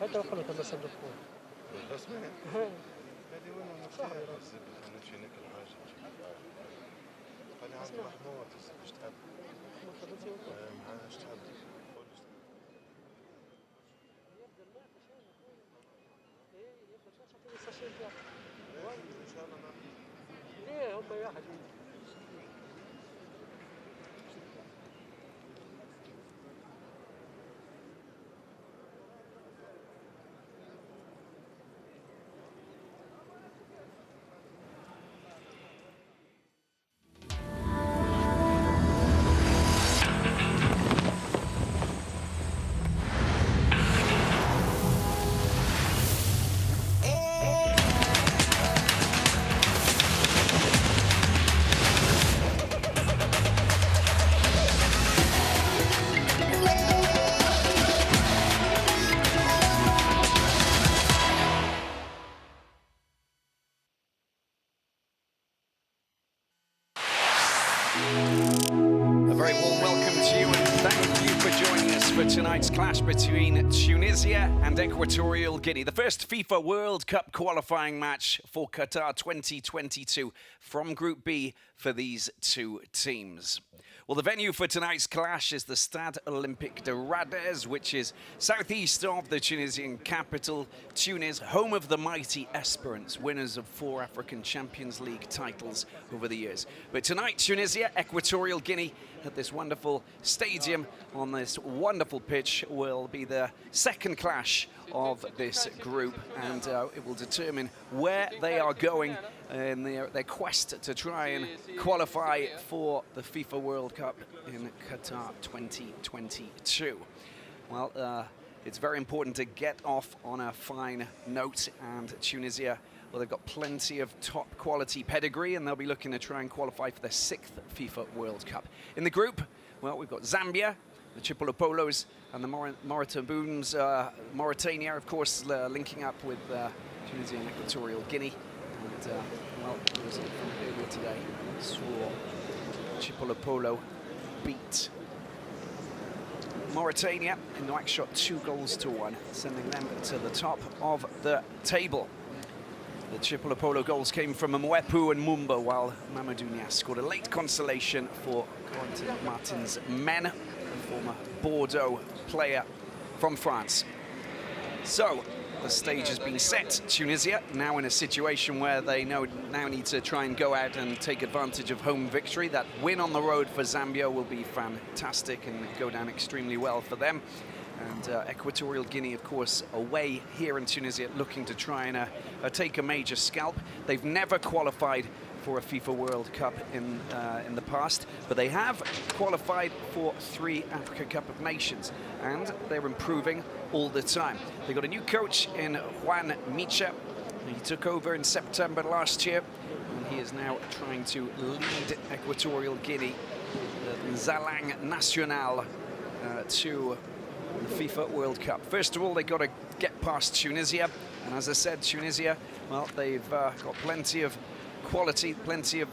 حتى وقالوا تم صندوقهم رسمي هذه وين نمشي نمشي ناكل حاجه قال لي عبد محمود اش تحب معاه اش تحب ان شاء الله ليه هم يا حبيبي Tonight's clash between Tunisia and Equatorial Guinea, the first FIFA World Cup qualifying match for Qatar 2022 from Group B for these two teams. Well, the venue for tonight's clash is the Stade Olympique de Radès, which is southeast of the Tunisian capital, Tunis, home of the mighty Esperance, winners of 4 African Champions League titles over the years. But tonight, Tunisia, Equatorial Guinea, at this wonderful stadium on this wonderful pitch will be the second clash of this group, and it will determine where they are going in their quest to try and qualify for the FIFA World Cup in Qatar 2022. Well, it's very important to get off on a fine note, and Tunisia, well, they've got plenty of top quality pedigree, and they'll be looking to try and qualify for their 6th FIFA World Cup. In the group, well, we've got Zambia, the Chipolopolos, and the Mauritanians, Mauritania, of course, linking up with Tunisia and Equatorial Guinea. And, well, it was from earlier today, saw Chipolopolo beat Mauritania in the wax shot 2-1, sending them to the top of the table. The Chipolopolo goals came from Mwepu and Mumba, while Mamadou Niasse scored a late consolation for Corentin Martin's men, a former Bordeaux player from France. So, the stage has been set. Tunisia now in a situation where they now need to try and go out and take advantage of home victory. That win on the road for Zambia will be fantastic and go down extremely well for them. And Equatorial Guinea, of course, away here in Tunisia, looking to try and take a major scalp. They've never qualified for a FIFA World Cup in the past, but they have qualified for 3 Africa Cup of Nations, and they're improving all the time. They got a new coach in Juan Micha. He took over in September last year, and he is now trying to lead Equatorial Guinea, the Zalang National, to the FIFA World Cup. First of all, they've got to get past Tunisia, and as I said, Tunisia, well, they've got plenty of quality, plenty of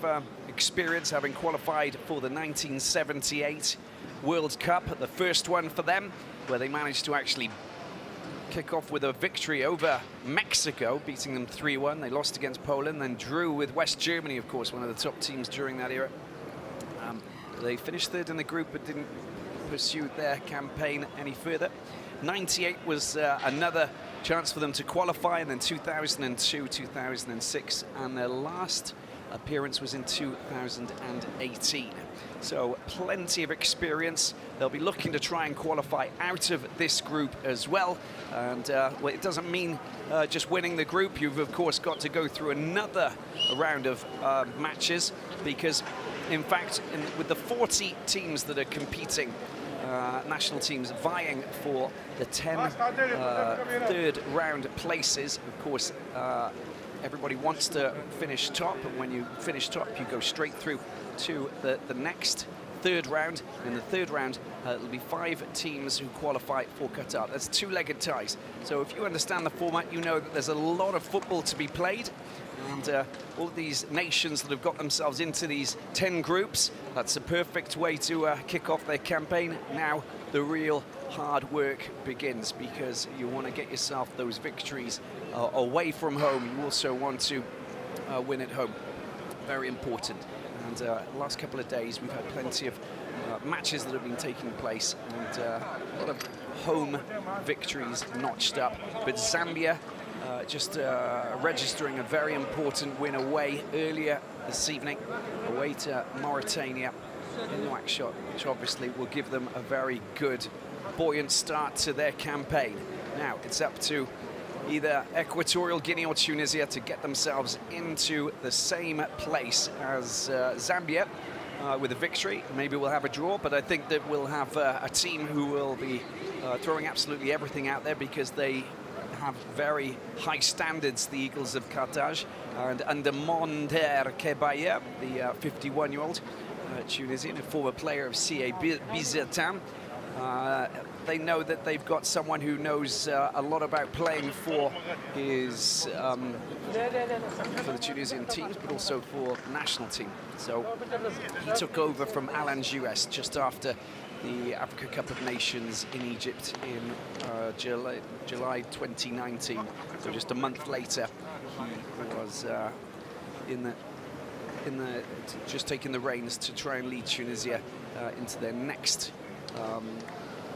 experience, having qualified for the 1978 World Cup, the first one for them, where they managed to actually kick off with a victory over Mexico, beating them 3-1. They lost against Poland, then drew with West Germany, of course, one of the top teams during that era. They finished 3rd in the group, but didn't pursue their campaign any further. 98 was another chance for them to qualify, and then 2002, 2006, and their last appearance was in 2018. So plenty of experience. They'll be looking to try and qualify out of this group as well. And well, it doesn't mean just winning the group. You've of course got to go through another round of matches, because in fact, with the 40 teams that are competing, national teams vying for the 10 third round places, of course, everybody wants to finish top, and when you finish top, you go straight through to the next third round. In the third round, it'll be 5 teams who qualify for Qatar. That's two-legged ties. So if you understand the format, you know that there's a lot of football to be played. And all these nations that have got themselves into these 10 groups, that's a perfect way to kick off their campaign. Now the real hard work begins, because you want to get yourself those victories away from home. You also want to win at home. Very important. And the last couple of days we've had plenty of matches that have been taking place, and a lot of home victories notched up. But Zambia just registering a very important win away earlier this evening, away to Mauritania in Nouakchott, which obviously will give them a very good, buoyant start to their campaign. Now it's up to either Equatorial Guinea or Tunisia to get themselves into the same place as Zambia with a victory. Maybe we'll have a draw, but I think that we'll have a team who will be throwing absolutely everything out there, because they have very high standards, the Eagles of Qatar. And under Monder Kebaya, the 51-year-old Tunisian, a former player of CA Bizetan, they know that they've got someone who knows a lot about playing for his for the Tunisian teams, but also for the national team. So he took over from Alan Jues just after the Africa Cup of Nations in Egypt in July 2019. So just a month later, he was just taking the reins to try and lead Tunisia into their next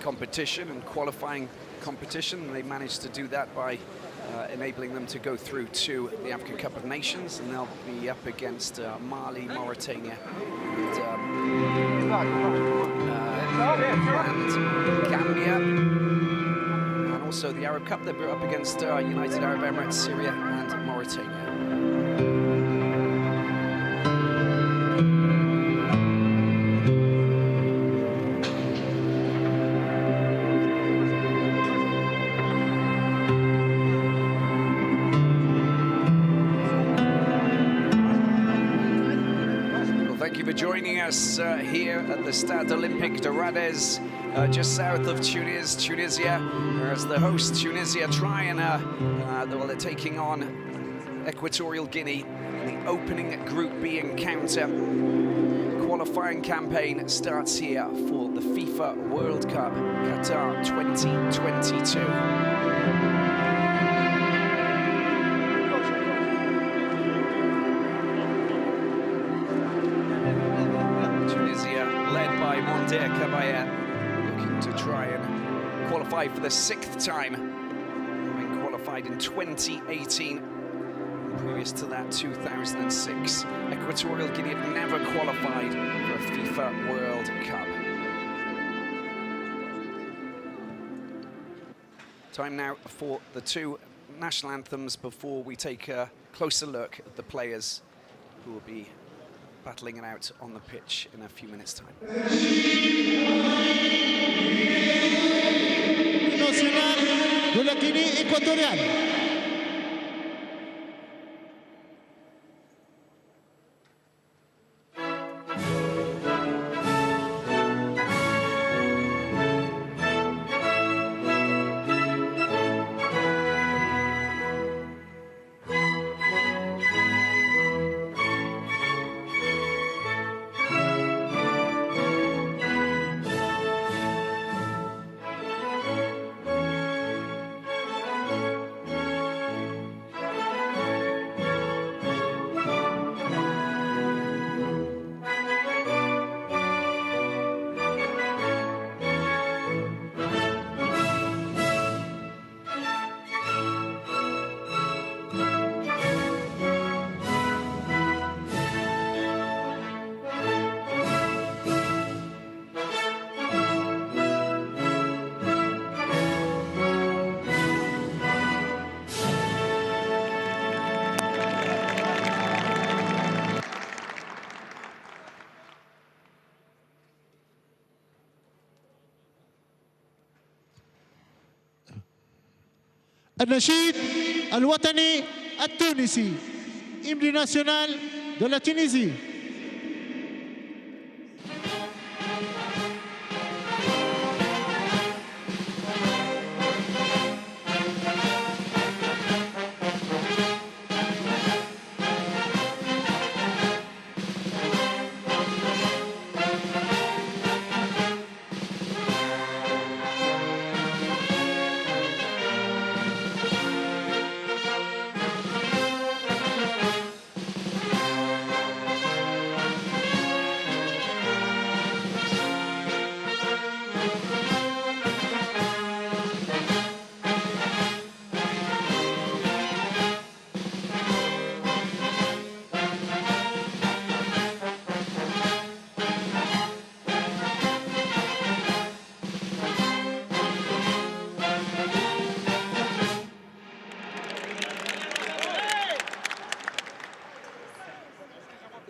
competition and qualifying competition. And they managed to do that by enabling them to go through to the Africa Cup of Nations, and they'll be up against Mali, Mauritania, and Gambia, and also the Arab Cup. They're up against United Arab Emirates, Syria, and Mauritania. Joining us here at the Stade Olympique de Radez, just south of Tunisia, as the host Tunisia try and they're taking on Equatorial Guinea in the opening Group B encounter. Qualifying campaign starts here for the FIFA World Cup Qatar 2022. Looking to try and qualify for the 6th time, having qualified in 2018. Previous to that, 2006. Equatorial Guinea have never qualified for a FIFA World Cup. Time now for the 2 national anthems before we take a closer look at the players who will be battling it out on the pitch in a few minutes' time. Nacional de la Guinée équatoriale. النشيد الوطني التونسي hymne national de la Tunisie.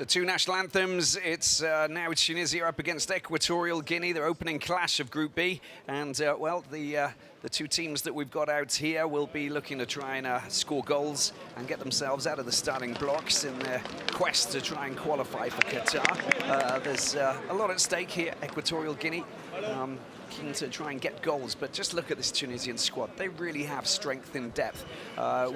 two national anthems. It's now Tunisia up against Equatorial Guinea, their opening clash of Group B. And, well, the two teams that we've got out here will be looking to try and score goals and get themselves out of the starting blocks in their quest to try and qualify for Qatar. There's a lot at stake here. Equatorial Guinea keen to try and get goals, but just look at this Tunisian squad. They really have strength in depth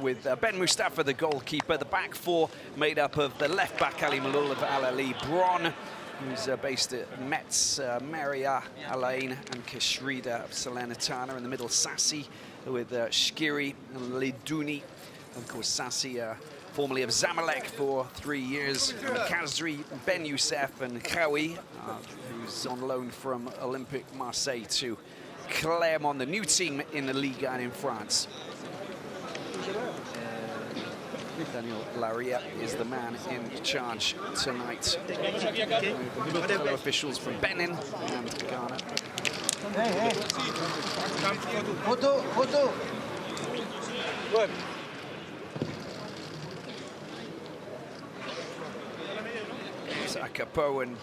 with Ben Mustafa, the goalkeeper, the back four made up of the left back Ali Malul of Al Ali, Bron, who's based at Metz, Meria, Alain, and Keshrida of Salernitana. In the middle, Sassi with Shkiri and Lidouni. Of course, Sassi, formerly of Zamalek for 3 years, Kazri, Ben Youssef, and Khawi, who's on loan from Olympique Marseille to Clermont, the new team in the Liga and in France. Daniel Laria is the man in charge tonight. Fellow officials from Benin and Ghana. Photo. Good. Capo and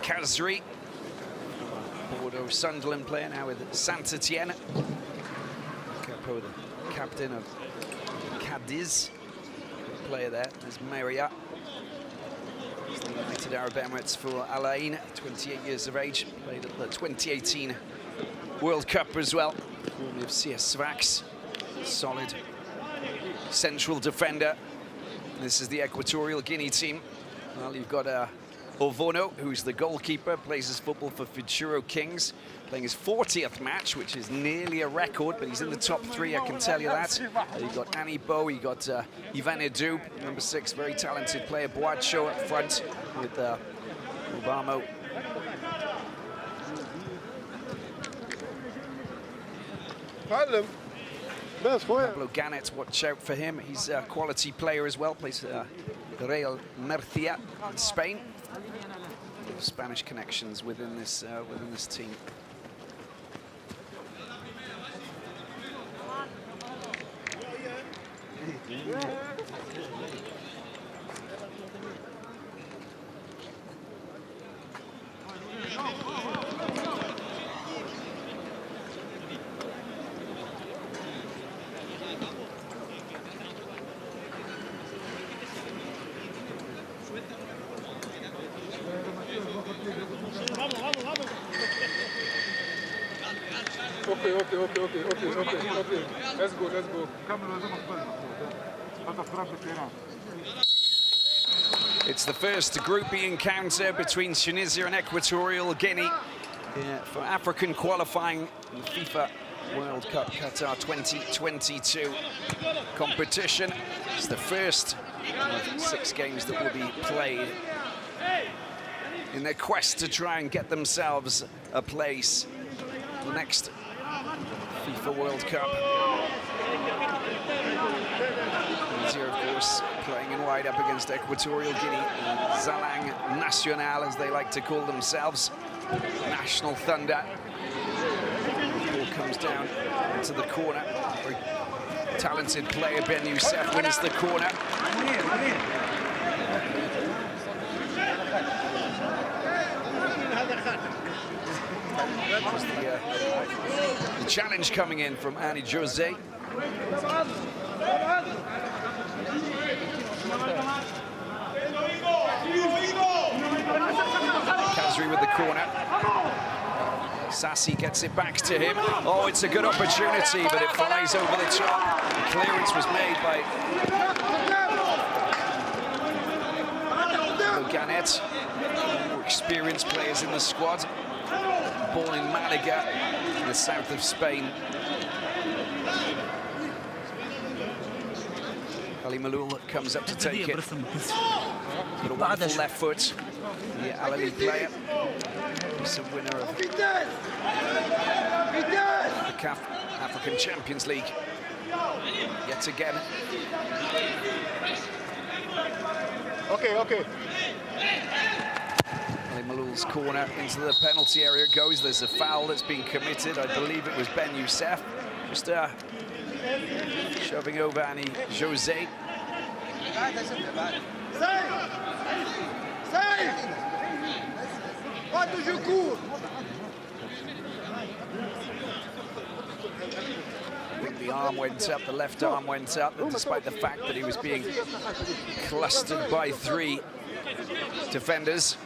Kazri. Bordeaux Sunderland player now with Saint-Etienne. Capo, the captain of Cadiz. Good player there. There's Meria. He's the United Arab Emirates for Alain, 28 years of age. Played at the 2018 World Cup as well. Formerly of CS Sfax. Solid central defender. This is the Equatorial Guinea team. Well, you've got Ovono, who's the goalkeeper, plays his football for Futuro Kings, playing his 40th match, which is nearly a record, but he's in the top 3, I can tell you that. You've got Anibo, you got Ivan Edu, number 6, very talented player, Boacho up front with Obama. Pablo Ganet, watch out for him. He's a quality player as well, plays Real Murcia in Spain. Spanish connections within this team. Okay. Let's go. It's the first Group B encounter between Tunisia and Equatorial Guinea for African qualifying in the FIFA World Cup Qatar 2022 competition. It's the first of 6 games that will be played in their quest to try and get themselves a place in the next FIFA World Cup. Tunisia, of course, playing in wide up against Equatorial Guinea. Zalang National, as they like to call themselves. National Thunder. The ball comes down into the corner. Very talented player, Ben Youssef, wins the corner. The challenge coming in from Annie Jose. Kazri with the corner. Sassi gets it back to him. Oh, it's a good opportunity, but it flies over the top. The clearance was made by Ganet. More experienced players in the squad. Born in Malaga, in the south of Spain. Ali Malul comes up to take it. He's got a wonderful left foot. The Al Ali player. He's a winner of the CAF African Champions League. Yet again. Okay. Ali Malul's corner into the penalty area it goes. There's a foul that's been committed. I believe it was Ben Youssef. Just shoving over Annie Jose. I think the arm went up, the left arm went up, despite the fact that he was being clustered by 3 defenders.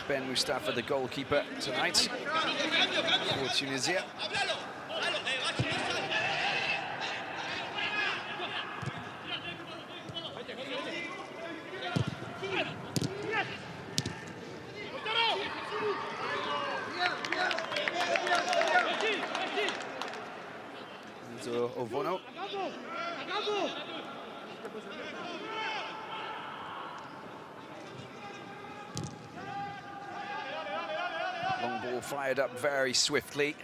Ben Mustafa, the goalkeeper tonight for Tunisia. So Ovono. Long ball fired up very swiftly.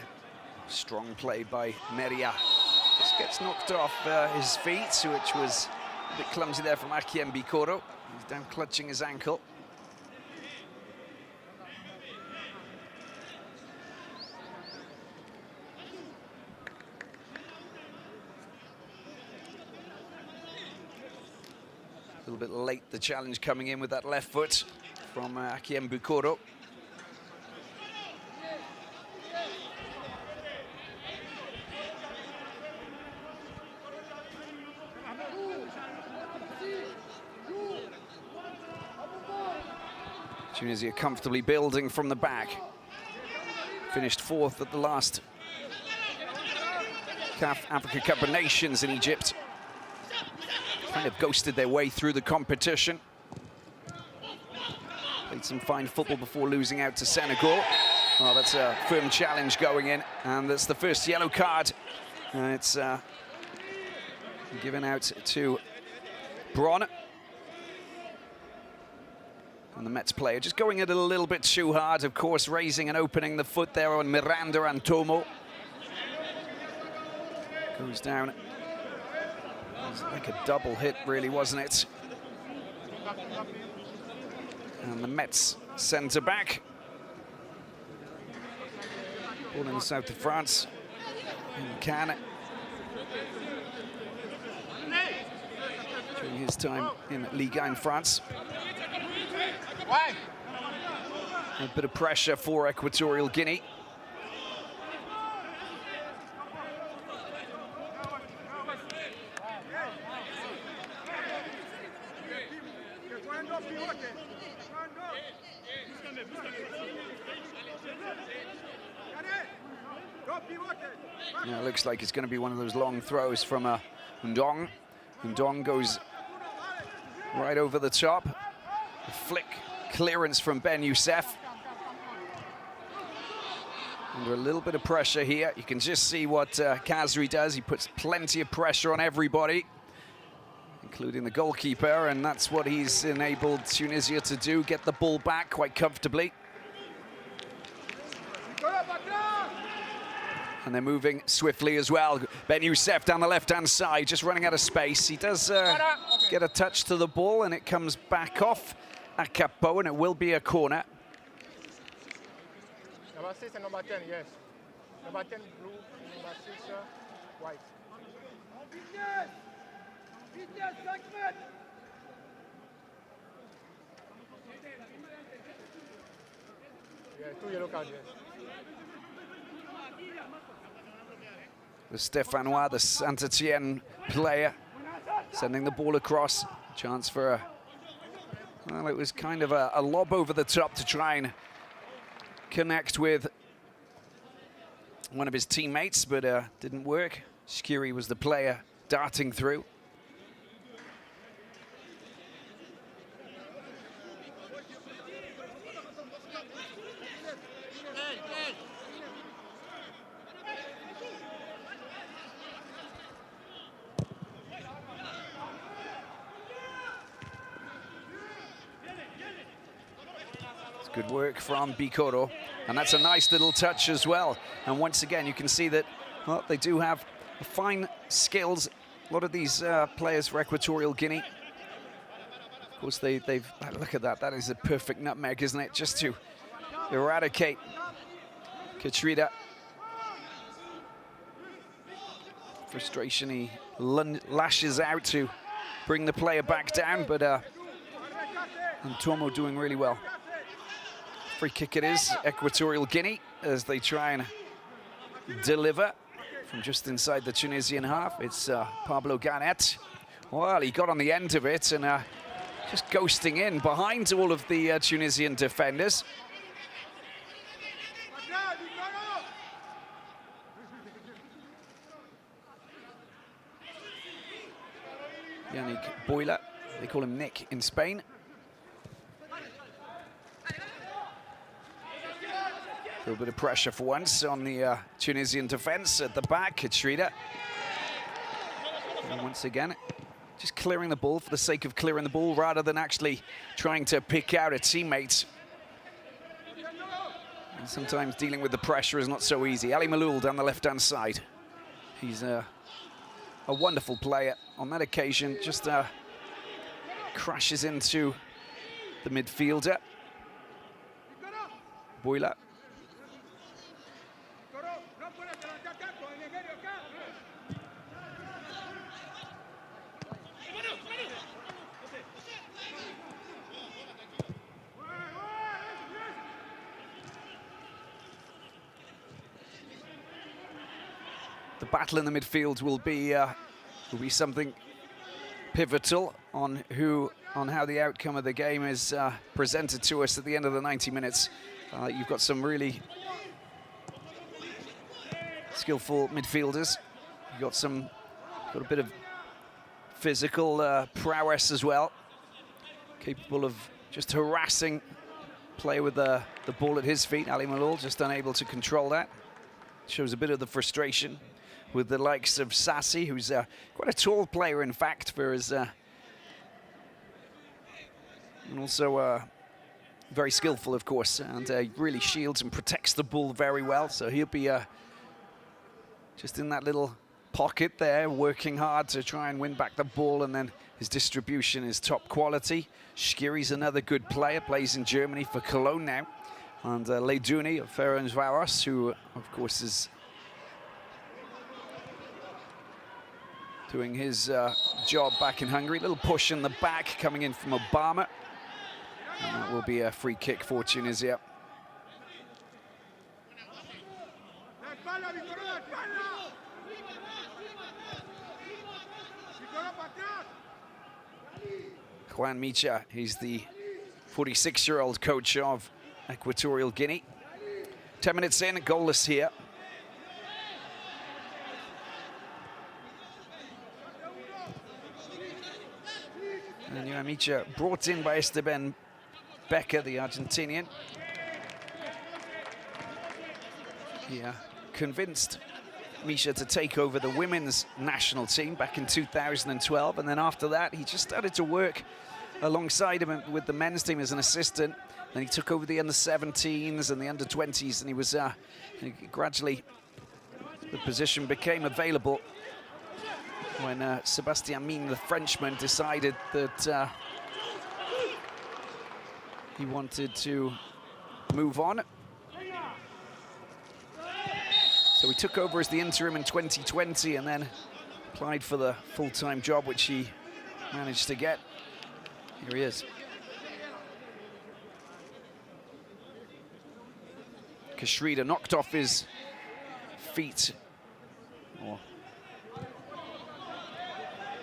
Strong play by Meria. Just gets knocked off his feet, which was a bit clumsy there from Akiem Bikoro. He's down clutching his ankle. A little bit late, the challenge coming in with that left foot from Akiem Bikoro. Tunisia comfortably building from the back. Finished 4th at the last CAF Africa Cup of Nations in Egypt. Kind of ghosted their way through the competition. Played some fine football before losing out to Senegal. Well, that's a firm challenge going in, and that's the first yellow card. And it's given out to Bron. And the Mets player just going it a little bit too hard, of course, raising and opening the foot there on Miranda and Tomo. Goes down. It was like a double hit, really, wasn't it? And the Mets centre back. Born in the south of France, in Cannes. During his time in Liga in France. A bit of pressure for Equatorial Guinea. Yeah, it looks like it's going to be one of those long throws from Ndong. Ndong goes right over the top. A flick clearance from Ben Youssef. Under a little bit of pressure here. You can just see what Khazri does. He puts plenty of pressure on everybody, including the goalkeeper, and that's what he's enabled Tunisia to do, get the ball back quite comfortably. And they're moving swiftly as well. Ben Youssef down the left-hand side, just running out of space. He does get a touch to the ball, and it comes back off Akapo, and it will be a corner. Number 6 and number 10, yes. Number 10 blue, number 6 white. Yeah, 2 yellow cards, yes. The Stéphanois, the Saint-Etienne player, sending the ball across. Chance for a, well, it was kind of a lob over the top to try and connect with one of his teammates, but didn't work. Skiri was the player darting through. Good work from Bikoro, and that's a nice little touch as well. And once again, you can see that, well, they do have fine skills. A lot of these players for Equatorial Guinea. Of Of course, they've look at that. That is a perfect nutmeg, isn't it? Just to eradicate Katrina. Frustration, he lashes out to bring the player back down, but Ntomo doing really well. Free kick it is, Equatorial Guinea, as they try and deliver from just inside the Tunisian half. It's Pablo Garnet. Well, he got on the end of it and just ghosting in behind all of the Tunisian defenders. Yannick Boyla, they call him Nick in Spain. A little bit of pressure for once on the Tunisian defense at the back. Katrina. And once again, just clearing the ball for the sake of clearing the ball rather than actually trying to pick out a teammate. And sometimes dealing with the pressure is not so easy. Ali Maloul down the left-hand side. He's a wonderful player. On that occasion, just crashes into the midfielder. Boyla. The battle in the midfield will be something pivotal on how the outcome of the game is presented to us at the end of the 90 minutes. You've got some really skillful midfielders. You've got a bit of physical prowess as well, capable of just harassing play with the ball at his feet. Ali Maloul just unable to control that. Shows a bit of the frustration with the likes of Sassi, who's quite a tall player, in fact, for his... and also very skillful, of course, and really shields and protects the ball very well. So he'll be just in that little pocket there, working hard to try and win back the ball, and then his distribution is top quality. Schiri's another good player, plays in Germany for Cologne now. And Leiduni of Ferencváros, who, of course, is doing his job back in Hungary. Little push in the back coming in from Obama. And that will be a free kick for Tunisia. Juan Micha, he's the 46-year-old coach of Equatorial Guinea. 10 minutes in, goalless here. And Juan Micha brought in by Esteban Becker, the Argentinian. Yeah, convinced Misha to take over the women's national team back in 2012, and then after that he just started to work alongside him with the men's team as an assistant. Then he took over the under-17s and the under-20s, and he was gradually, the position became available when Sébastien Mine, the Frenchman, decided that he wanted to move on. So he took over as the interim in 2020 and then applied for the full-time job, which he managed to get. Here he is. Kashrida knocked off his feet, or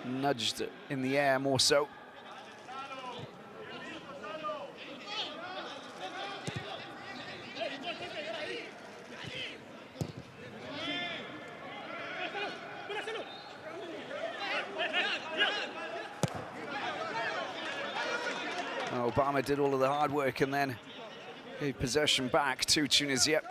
nudged in the air more so. Obama did all of the hard work and then gave possession back to Tunisia.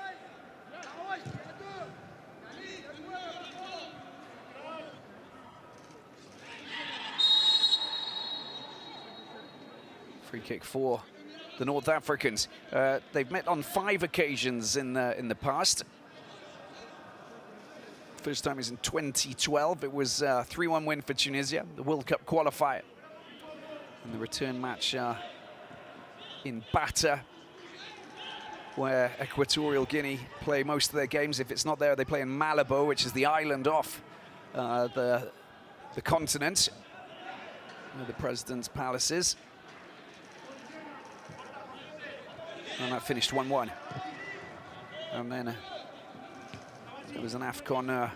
Free kick for the North Africans. They've met on 5 occasions in the past. First time is in 2012. It was a 3-1 win for Tunisia, the World Cup qualifier. And the return match in Bata, where Equatorial Guinea play most of their games. If it's not there, they play in Malabo, which is the island off the continent, where the president's palace is. And that finished 1-1. And then there was an AFCON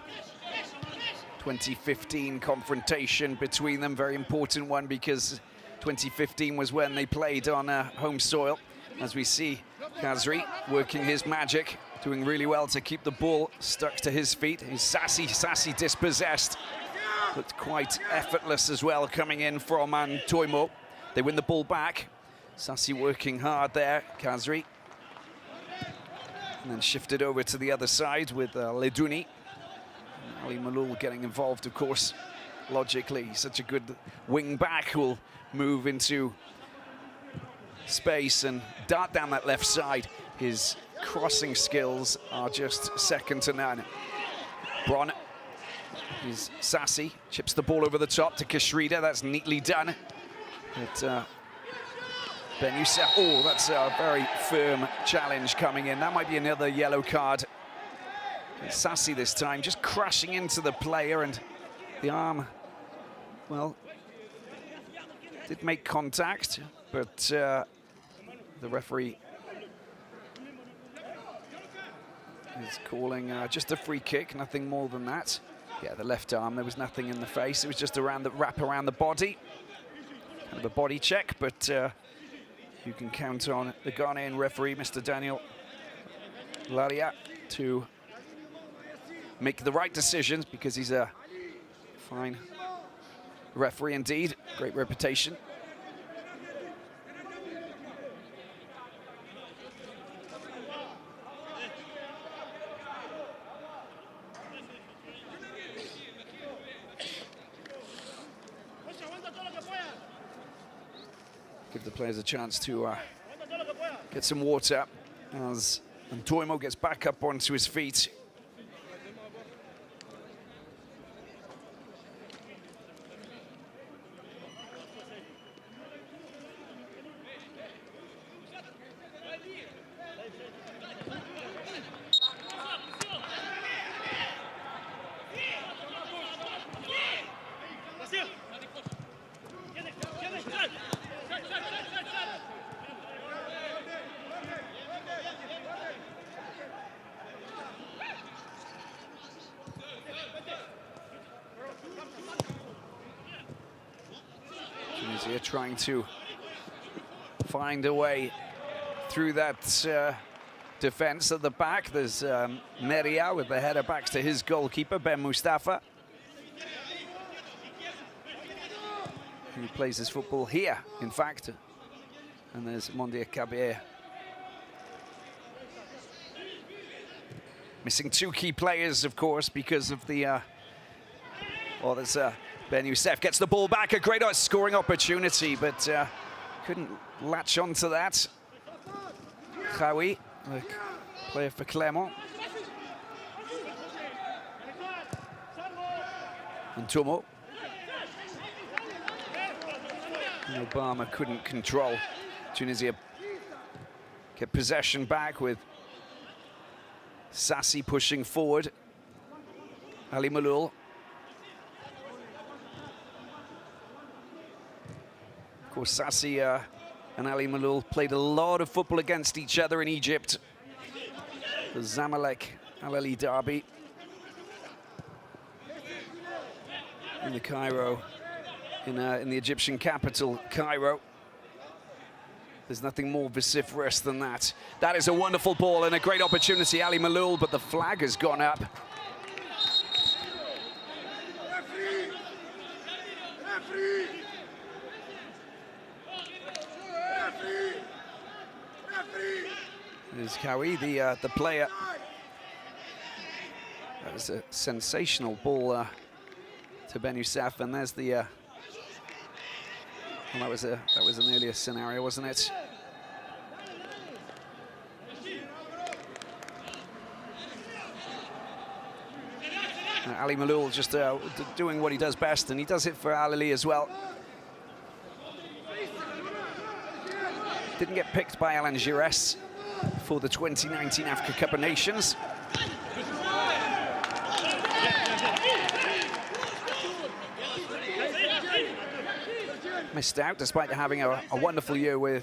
2015 confrontation between them, very important one, because 2015 was when they played on home soil. As we see Khazri working his magic, doing really well to keep the ball stuck to his feet. He's Sassy dispossessed. Looked quite effortless as well coming in from Toimo. They win the ball back. Sassy working hard there, Khazri. And then shifted over to the other side with Leduni. Ali Malul getting involved, of course, logically. He's such a good wing back who will move into space and dart down that left side. His crossing skills are just second to none. Bron is Sassy, chips the ball over the top to Kashrida. That's neatly done. But Ben Youssef, oh, that's a very firm challenge coming in. That might be another yellow card. It's Sassy this time, just crashing into the player, and the arm, well, did make contact, but the referee is calling just a free kick, nothing more than that. Yeah, the left arm, there was nothing in the face. It was just around the wrap around the body. Kind of a body check, but you can count on the Ghanaian referee, Mr. Daniel Laria, to make the right decisions, because he's a fine referee indeed, great reputation. Give the players a chance to get some water as Ntoimo gets back up onto his feet. Tunisia trying to find a way through that defense at the back. There's Meria with the header back to his goalkeeper, Ben Mustafa, who plays his football here, in fact. And there's Mondia Kabir. Missing two key players, of course, because of the... well, there's Ben Youssef gets the ball back, a great scoring opportunity, but couldn't latch onto that. Khawi, the player for Clermont. And Tomo. And Obama couldn't control. Tunisia get possession back with Sassy pushing forward. Ali Malul. Of course, Sassy and Ali Malul played a lot of football against each other in Egypt. The Zamalek Al-Ahly derby in the Cairo, in the Egyptian capital, Cairo. There's nothing more vociferous than that. That is a wonderful ball and a great opportunity, Ali Malul, but the flag has gone up. There's Kawi, the player. That was a sensational ball to Ben Youssef, and there's the. Well, that was an earlier scenario, wasn't it? Ali Malul just doing what he does best, and he does it for Al-Ahly as well. didn't get picked by Algeria for the 2019 Africa Cup of Nations. Missed out despite having a wonderful year with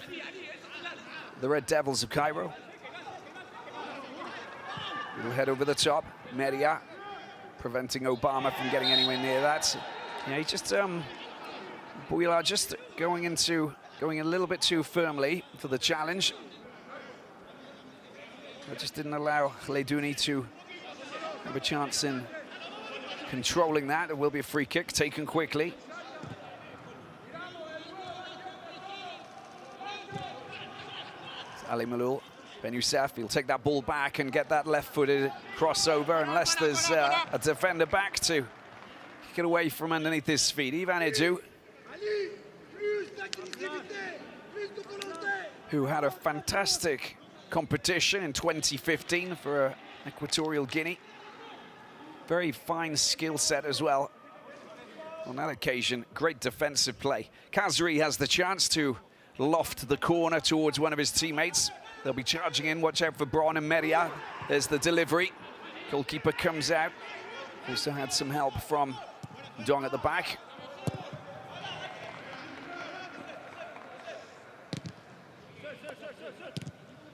the Red Devils of Cairo. Little head over the top, Meria preventing Obama from getting anywhere near that. Yeah, he just, Bouillard just going a little bit too firmly for the challenge. That just didn't allow Ledouni to have a chance in controlling that. It will be a free kick taken quickly. Ali Malul, Ben Youssef, he'll take that ball back and get that left-footed crossover, unless there's a defender back to kick it away from underneath his feet. Ivan Edu, who had a fantastic competition in 2015 for Equatorial Guinea. Very fine skill set as well. On that occasion, great defensive play. Khazri has the chance to loft the corner towards one of his teammates. They'll be charging in. Watch out for Braun and Meria. There's the delivery. Goalkeeper comes out. Also had some help from Dong at the back.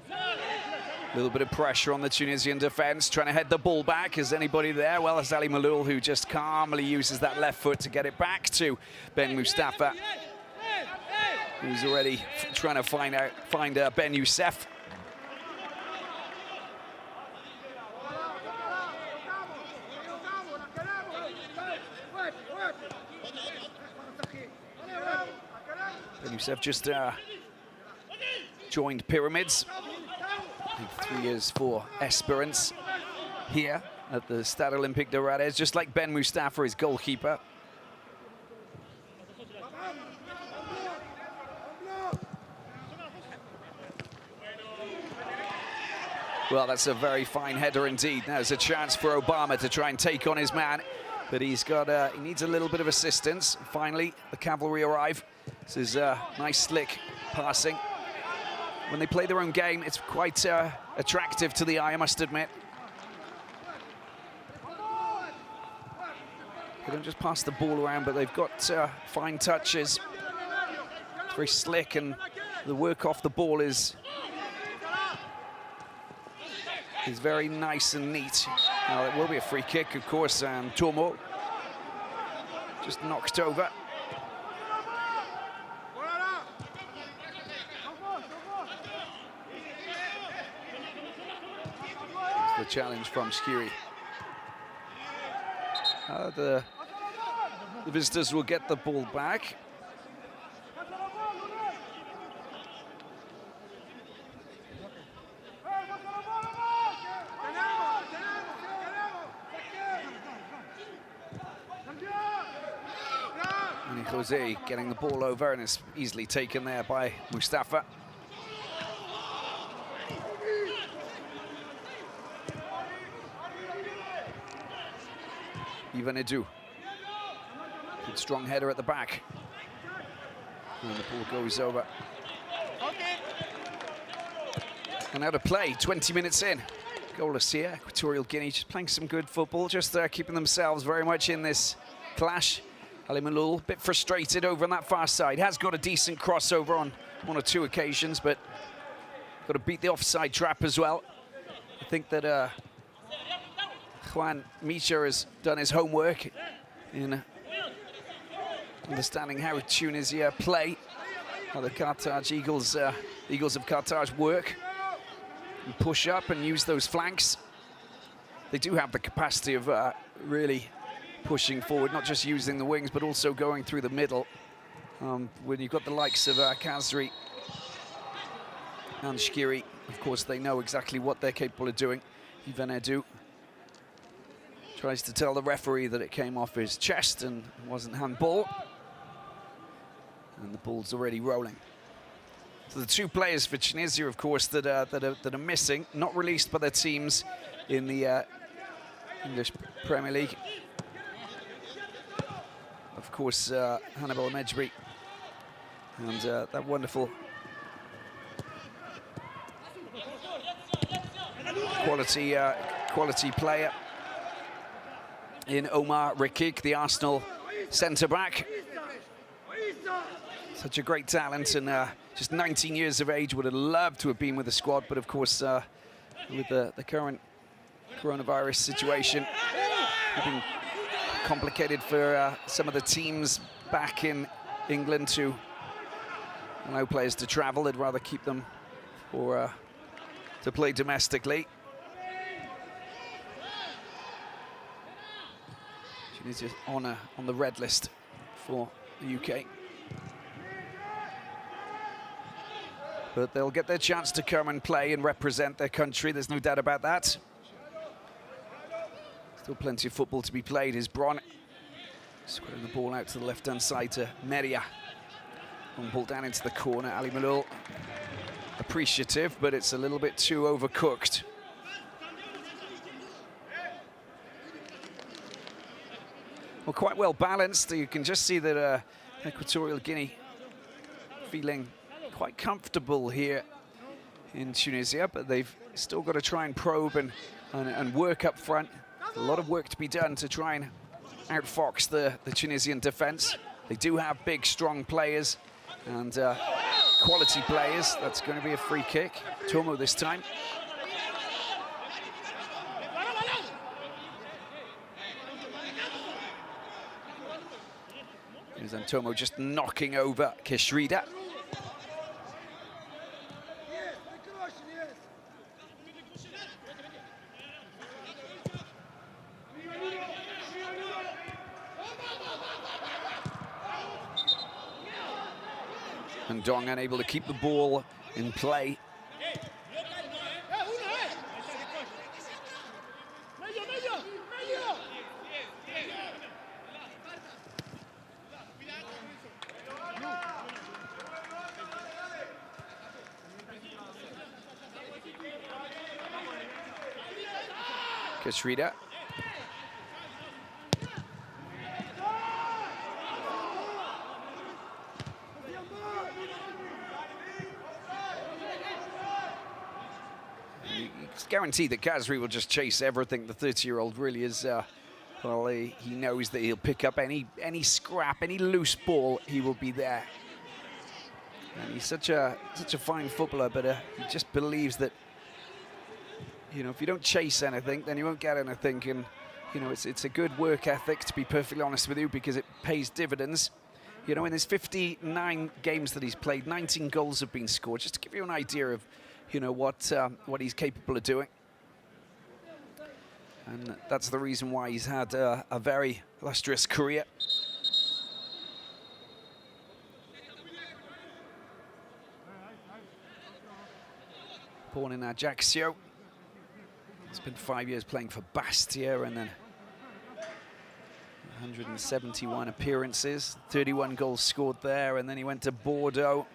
A little bit of pressure on the Tunisian defence, trying to head the ball back. Is anybody there? Well, it's Ali Malul, who just calmly uses that left foot to get it back to Ben Mustafa, who's already trying to find Ben Youssef. Ben Youssef just joined Pyramids. 3 years for Esperance here at the Stade Olympique de Radez, just like Ben Mustafa, his goalkeeper. Well, that's a very fine header indeed. Now there's a chance for Obama to try and take on his man, but he needs a little bit of assistance. Finally, the cavalry arrive. This is nice, slick passing. When they play their own game, it's quite attractive to the eye, I must admit. They don't just pass the ball around, but they've got fine touches. It's very slick, and the work off the ball is very nice and neat. Now, it will be a free kick, of course, and Tomo just knocked over. The challenge from Skiri. The visitors will get the ball back. And Jose getting the ball over, and it's easily taken there by Mustafa. Ivan Edu. Good strong header at the back. And the ball goes over. And out of play, 20 minutes in. Goalless here. Equatorial Guinea just playing some good football, just keeping themselves very much in this clash. Ali Malul, a bit frustrated over on that far side. Has got a decent crossover on one or two occasions, but got to beat the offside trap as well. I think that Juan Micha has done his homework in understanding how Tunisia play, how the Carthage Eagles of Carthage work, and push up and use those flanks. They do have the capacity of really pushing forward, not just using the wings, but also going through the middle. When you've got the likes of Khazri and Skiri, of course, they know exactly what they're capable of doing. Ivan Edu tries to tell the referee that it came off his chest and wasn't handball. And the ball's already rolling. So the two players for Tunisia, of course, that are missing, not released by their teams in the English Premier League. Of course, Hannibal Mejbri and that wonderful quality player in Omar Rekik, the Arsenal centre-back. Such a great talent, and just 19 years of age. Would have loved to have been with the squad, but of course, with the current coronavirus situation, it's been complicated for some of the teams back in England to allow players to travel. They'd rather keep them for to play domestically. Tunisia on the red list for the UK. But they'll get their chance to come and play and represent their country. There's no doubt about that. Still plenty of football to be played. Is Bron squaring the ball out to the left-hand side to Meria. Long ball down into the corner. Ali Malul appreciative, but it's a little bit too overcooked. Well, quite well balanced. You can just see that Equatorial Guinea feeling quite comfortable here in Tunisia, but they've still got to try and probe and work up front. A lot of work to be done to try and outfox the Tunisian defence. They do have big, strong players and quality players. That's going to be a free kick. Tomo this time. Here's Antomo just knocking over Keshrida. And Dong unable to keep the ball in play. Kasrida. It's guaranteed that Kasri will just chase everything. The 30-year-old really is, well, he knows that he'll pick up any scrap, any loose ball, he will be there. And he's such a fine footballer, but he just believes that, you know, if you don't chase anything, then you won't get anything. And, you know, it's a good work ethic, to be perfectly honest with you, because it pays dividends. You know, in his 59 games that he's played, 19 goals have been scored, just to give you an idea of, you know, what he's capable of doing. And that's the reason why he's had a very illustrious career. Born in Ajaccio. Spent 5 years playing for Bastia, and then 171 appearances, 31 goals scored there, and then he went to Bordeaux.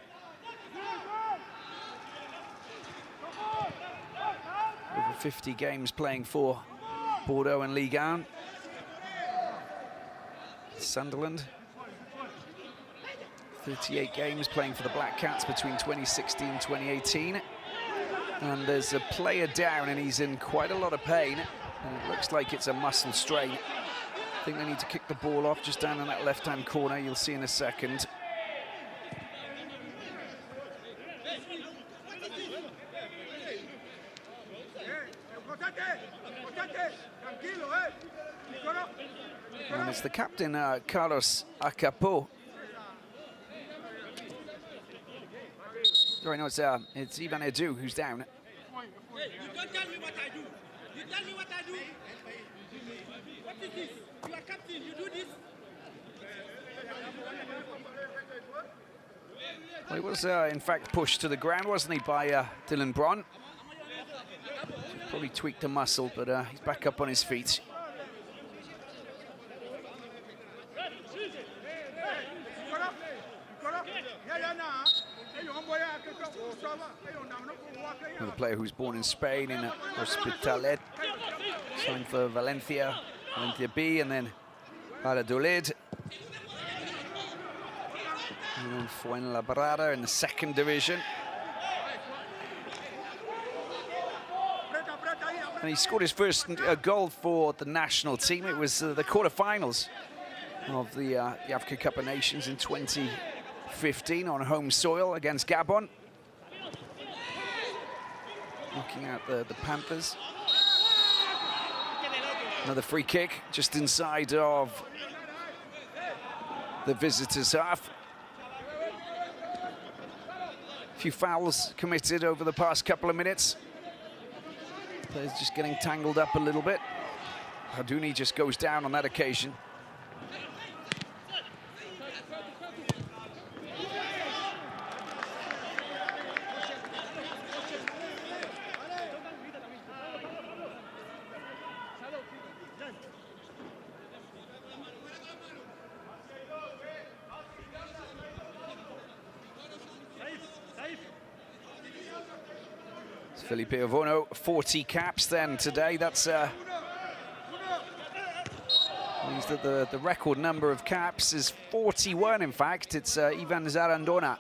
Over 50 games playing for Bordeaux and Ligue 1. Sunderland. 38 games playing for the Black Cats between 2016 and 2018. And there's a player down, and he's in quite a lot of pain. And it looks like it's a muscle strain. I think they need to kick the ball off just down in that left-hand corner. You'll see in a second. And it's the captain, Carlos Acapo. Sorry, no, it's Ivan Edu who's down. Hey, you don't tell me what I do. You tell me what I do. What is this? You are captain, you do this. Well, he was, in fact, pushed to the ground, wasn't he, by Dylan Bron? Probably tweaked a muscle, but he's back up on his feet. Another player who's born in Spain, in Hospitalet, signed for Valencia B, and then Valladolid. And then Fuenlabrada in the second division. And he scored his first goal for the national team. It was the quarterfinals of the Africa Cup of Nations in 2015 on home soil against Gabon. Knocking out the Panthers. Another free kick just inside of the visitors' half. A few fouls committed over the past couple of minutes. Players just getting tangled up a little bit. Hadouni just goes down on that occasion. Felipe Ovono, 40 caps then today. That's means that the record number of caps is 41. In fact, it's Ivan Zarandona.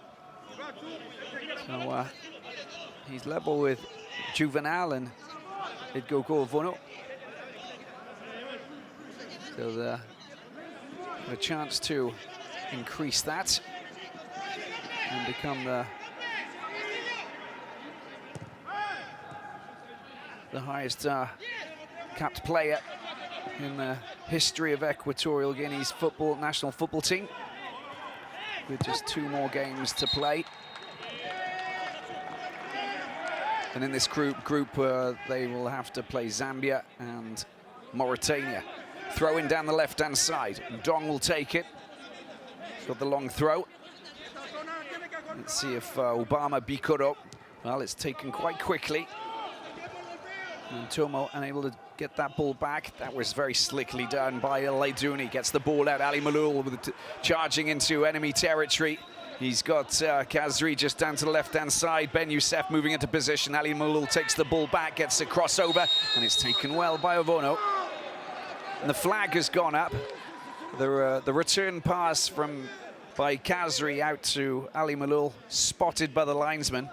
So he's level with Juvenal and Idgogo Ovono. So a chance to increase that and become the highest capped player in the history of Equatorial Guinea's national football team, with just 2 more games to play. And in this group they will have to play Zambia and Mauritania. Throw in down the left-hand side. Dong will take it. He's got the long throw. Let's see if Obama Bikoro, well, it's taken quite quickly. And Tomo unable to get that ball back. That was very slickly done by Leidouni. Gets the ball out. Ali Malul charging into enemy territory. He's got Kazri just down to the left-hand side. Ben Youssef moving into position. Ali Malul takes the ball back, gets a crossover, and it's taken well by Ovono. And the flag has gone up. The return pass by Kazri out to Ali Malul, spotted by the linesman.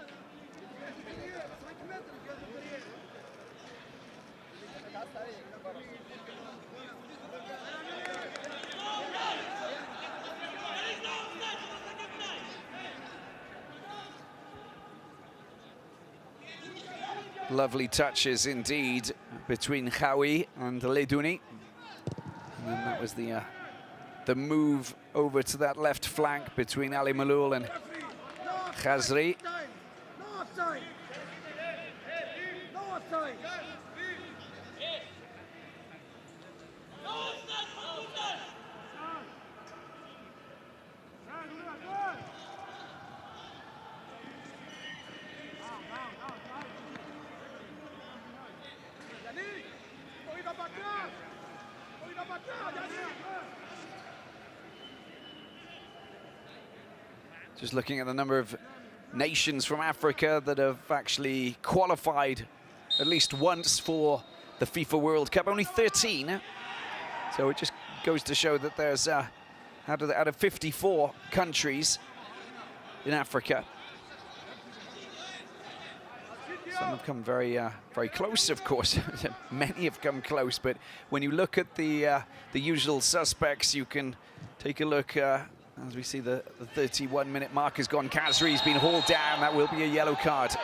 Lovely touches indeed between Khawi and Leidouni. And then that was the move over to that left flank between Ali Malul and Khazri. Just looking at the number of nations from Africa that have actually qualified at least once for the FIFA World Cup. Only 13. So it just goes to show that there's, out of 54 countries in Africa, some have come very close, of course. Many have come close, but when you look at the usual suspects, you can take a look. As we see the 31-minute mark has gone. Kazri's been hauled down. That will be a yellow card.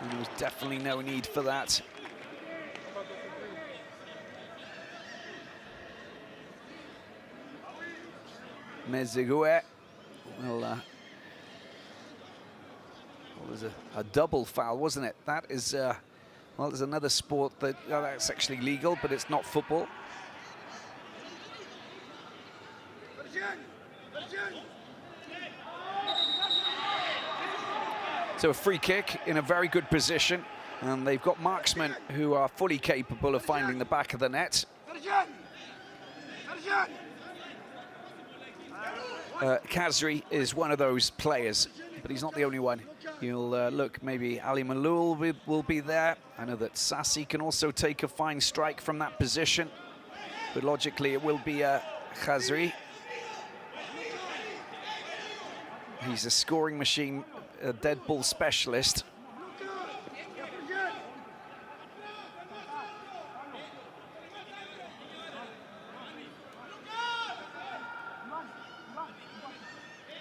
And there was definitely no need for that. Mezegue. Well, it was a double foul, wasn't it? That is, well, there's another sport that's actually legal, but it's not football. So a free kick in a very good position, and they've got marksmen who are fully capable of finding the back of the net. Kazri is one of those players, but he's not the only one. You'll look, maybe Ali Malul will be there. I know that Sassi can also take a fine strike from that position, but logically it will be Kazri. He's a scoring machine, a dead ball specialist.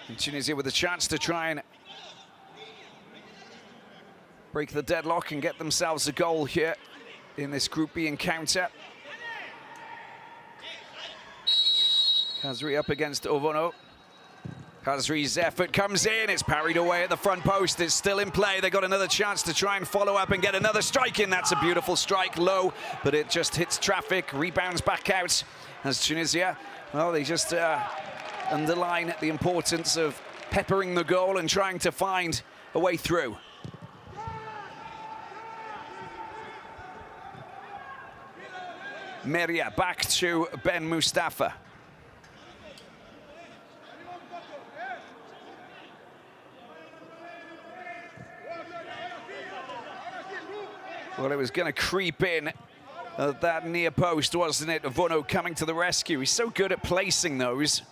And Tunisia with a chance to try and break the deadlock and get themselves a goal here in this Group B encounter. Khazri up against Ovono. Khazri's effort comes in, it's parried away at the front post, it's still in play. They got another chance to try and follow up and get another strike in. That's a beautiful strike, low, but it just hits traffic, rebounds back out as Tunisia, well, they just underline the importance of peppering the goal and trying to find a way through. Meria back to Ben Mustafa. Well, it was going to creep in at that near post, wasn't it? Vono coming to the rescue. He's so good at placing those.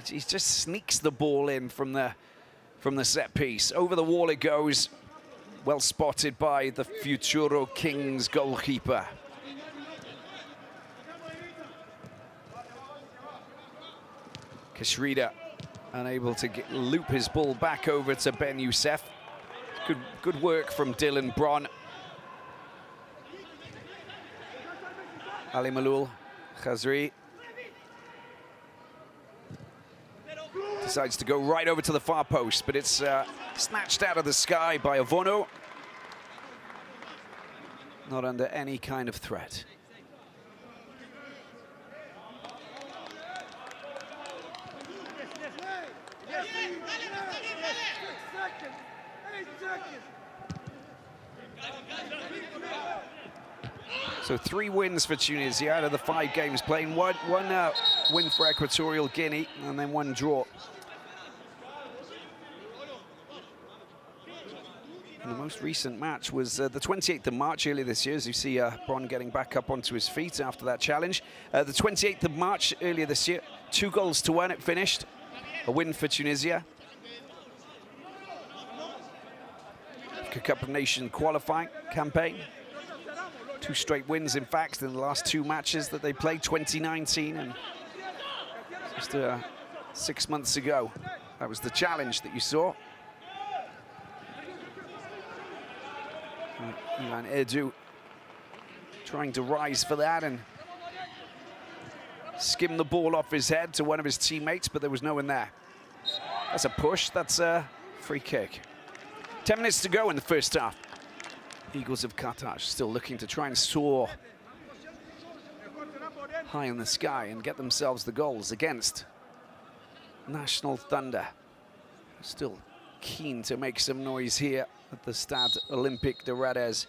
He just sneaks the ball in from the set piece. Over the wall it goes. Well spotted by the Futuro Kings goalkeeper. Kashrida unable to loop his ball back over to Ben Youssef. Good work from Dylan Bron. Ali Malul, Khazri. Decides to go right over to the far post, but it's snatched out of the sky by Avono. Not under any kind of threat. So 3 wins for Tunisia out of the 5 games playing. One win for Equatorial Guinea and then 1 draw. And the most recent match was the 28th of March earlier this year, as you see Bron getting back up onto his feet after that challenge. The 28th of March earlier this year, 2-1 it finished. A win for Tunisia. Cup of Nations qualifying campaign. 2 straight wins, in fact, in the last 2 matches that they played, 2019 and just 6 months ago. That was the challenge that you saw. Ilan Edu trying to rise for that and skim the ball off his head to one of his teammates, but there was no one there. That's a push, that's a free kick. 10 minutes to go in the first half. Eagles of Qatar still looking to try and soar high in the sky and get themselves the goals against National Thunder. Still keen to make some noise here at the Stade Olympique de Radez.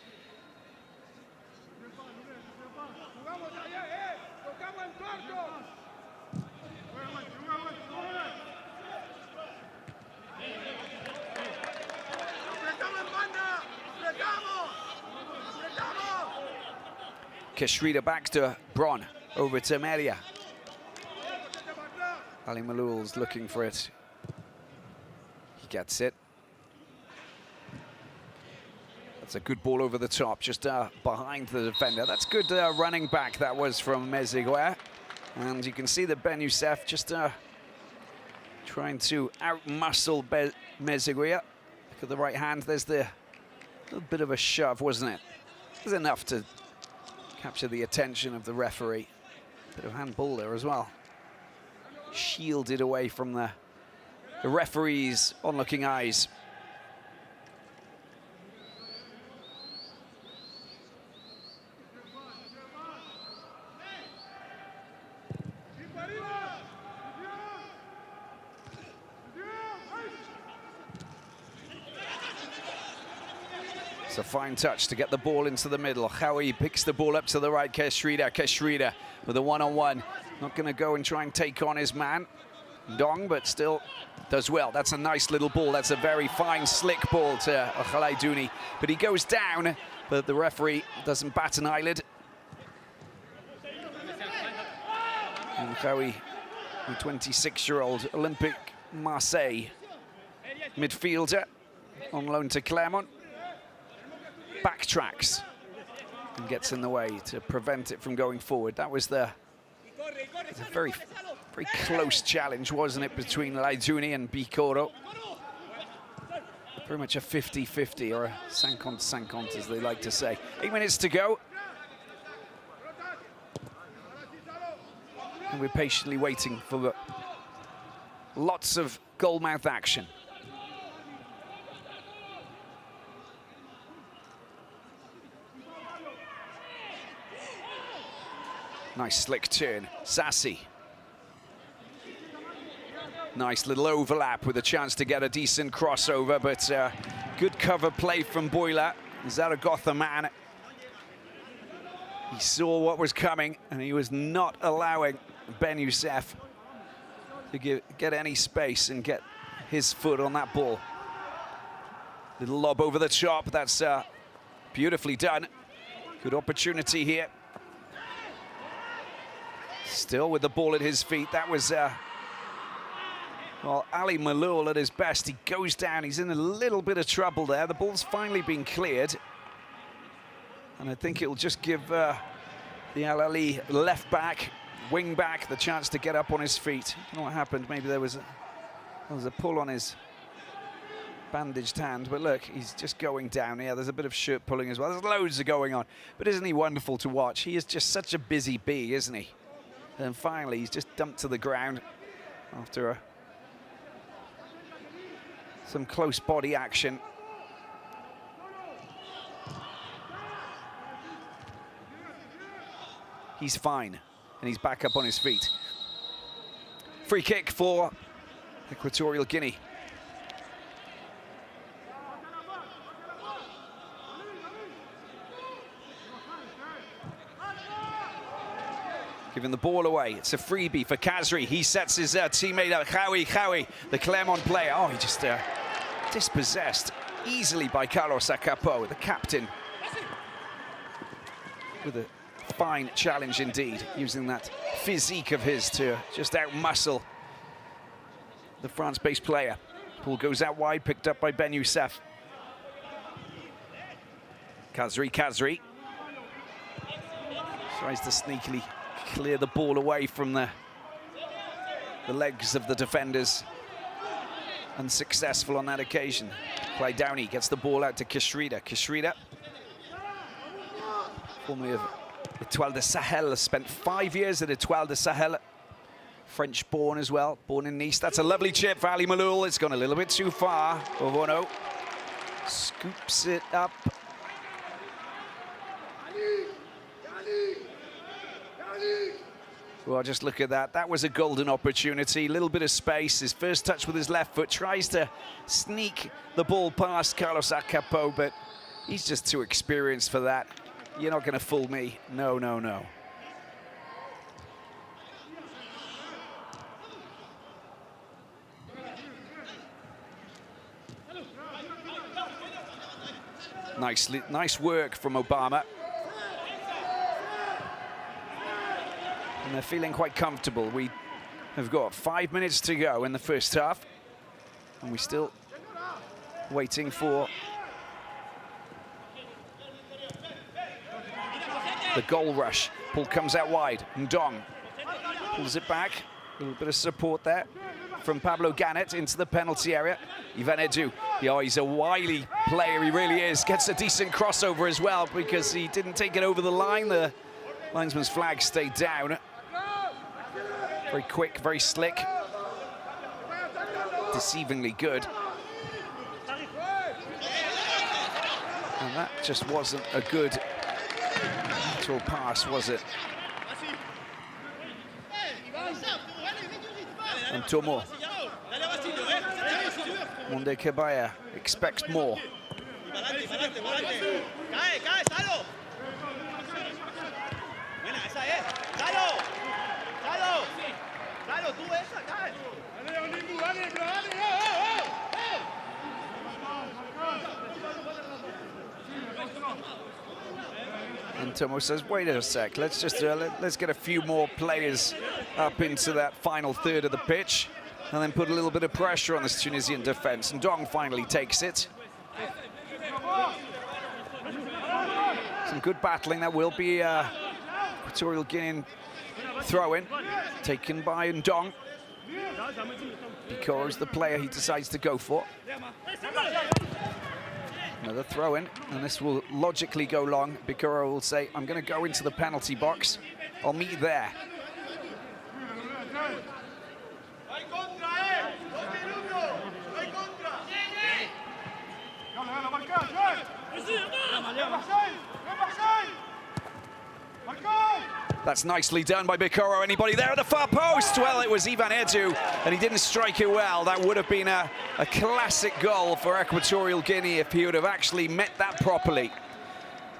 Kashrida back to Bron, over to Meria. Ali Malul's looking for it. He gets it. That's a good ball over the top, just behind the defender. That's good running back that was from Mezeguer. And you can see that Ben Youssef just trying to out-muscle Mezeguer. Look at the right hand, there's the little bit of a shove, wasn't it? It was enough to capture the attention of the referee. Bit of handball there as well. Shielded away from the referee's onlooking eyes. It's a fine touch to get the ball into the middle. Howie picks the ball up to the right. Kashrida with a one-on-one. Not going to go and try and take on his man, Dong, but still does well. That's a nice little ball. That's a very fine, slick ball to Khalaiduni. But he goes down, but the referee doesn't bat an eyelid. And Howie, the 26-year-old Olympique Marseille midfielder on loan to Clermont, backtracks and gets in the way to prevent it from going forward. That was the It's a very close challenge, wasn't it, between Laiduni and Bikoro? Very much a 50-50, or a 50-50, as they like to say. 8 minutes to go. And we're patiently waiting for lots of goalmouth action. Nice slick turn, Sassy. Nice little overlap with a chance to get a decent crossover, but good cover play from Boyla. Zaragoza man. He saw what was coming, and he was not allowing Ben Youssef to get any space and get his foot on that ball. Little lob over the top, that's beautifully done. Good opportunity here. Still with the ball at his feet, that was, well, Ali Malul at his best. He goes down, he's in a little bit of trouble there. The ball's finally been cleared. And I think it'll just give the Al Ali left back, wing back, the chance to get up on his feet. I don't know what happened, maybe there was a pull on his bandaged hand, but look, he's just going down. Yeah, there's a bit of shirt pulling as well. There's loads of going on, but isn't he wonderful to watch? He is just such a busy bee, isn't he? And finally, he's just dumped to the ground after some close body action. He's fine, and he's back up on his feet. Free kick for Equatorial Guinea. Giving the ball away. It's a freebie for Khazri. He sets his teammate up, Khawi, the Clermont player. Oh, he just dispossessed easily by Carlos Acapo, the captain. With a fine challenge indeed, using that physique of his to just out-muscle the France-based player. Ball goes out wide, picked up by Ben Youssef. Khazri. Tries to sneakily clear the ball away from the legs of the defenders. Unsuccessful on that occasion. Clyde Downey gets the ball out to Kishrida. Formerly of Etoile de Sahel, spent 5 years at Etoile de Sahel. French-born as well, born in Nice. That's a lovely chip for Ali Malul. It's gone a little bit too far. Ovono scoops it up. Well, just look at that. That was a golden opportunity. A little bit of space. His first touch with his left foot. Tries to sneak the ball past Carlos Acapo, but he's just too experienced for that. You're not going to fool me. No. Nice work from Obama. And they're feeling quite comfortable. We have got 5 minutes to go in the first half. And we're still waiting for the goal rush. Ball comes out wide. Ndong pulls it back. A little bit of support there from Pablo Ganet into the penalty area. Ivan Edu, he's a wily player, he really is. Gets a decent crossover as well because he didn't take it over the line. The linesman's flag stayed down. Very quick, very slick. Deceivingly good. And that just wasn't a good lateral pass, was it? And Tomo. Monde Kebaya expects more. And Tomo says, wait a sec, let's just let's get a few more players up into that final third of the pitch and then put a little bit of pressure on this Tunisian defense. And Dong finally takes it. Some good battling. That will be Equatorial Guinea throw-in, taken by Ndong. Bikoro is the player he decides to go for. Another throw-in, and this will logically go long. Bikoro will say, I'm going to go into the penalty box. I'll meet you there. That's nicely done by Bikoro. Anybody there at the far post? Well, it was Ivan Edu, and he didn't strike it well. That would have been a classic goal for Equatorial Guinea if he would have actually met that properly.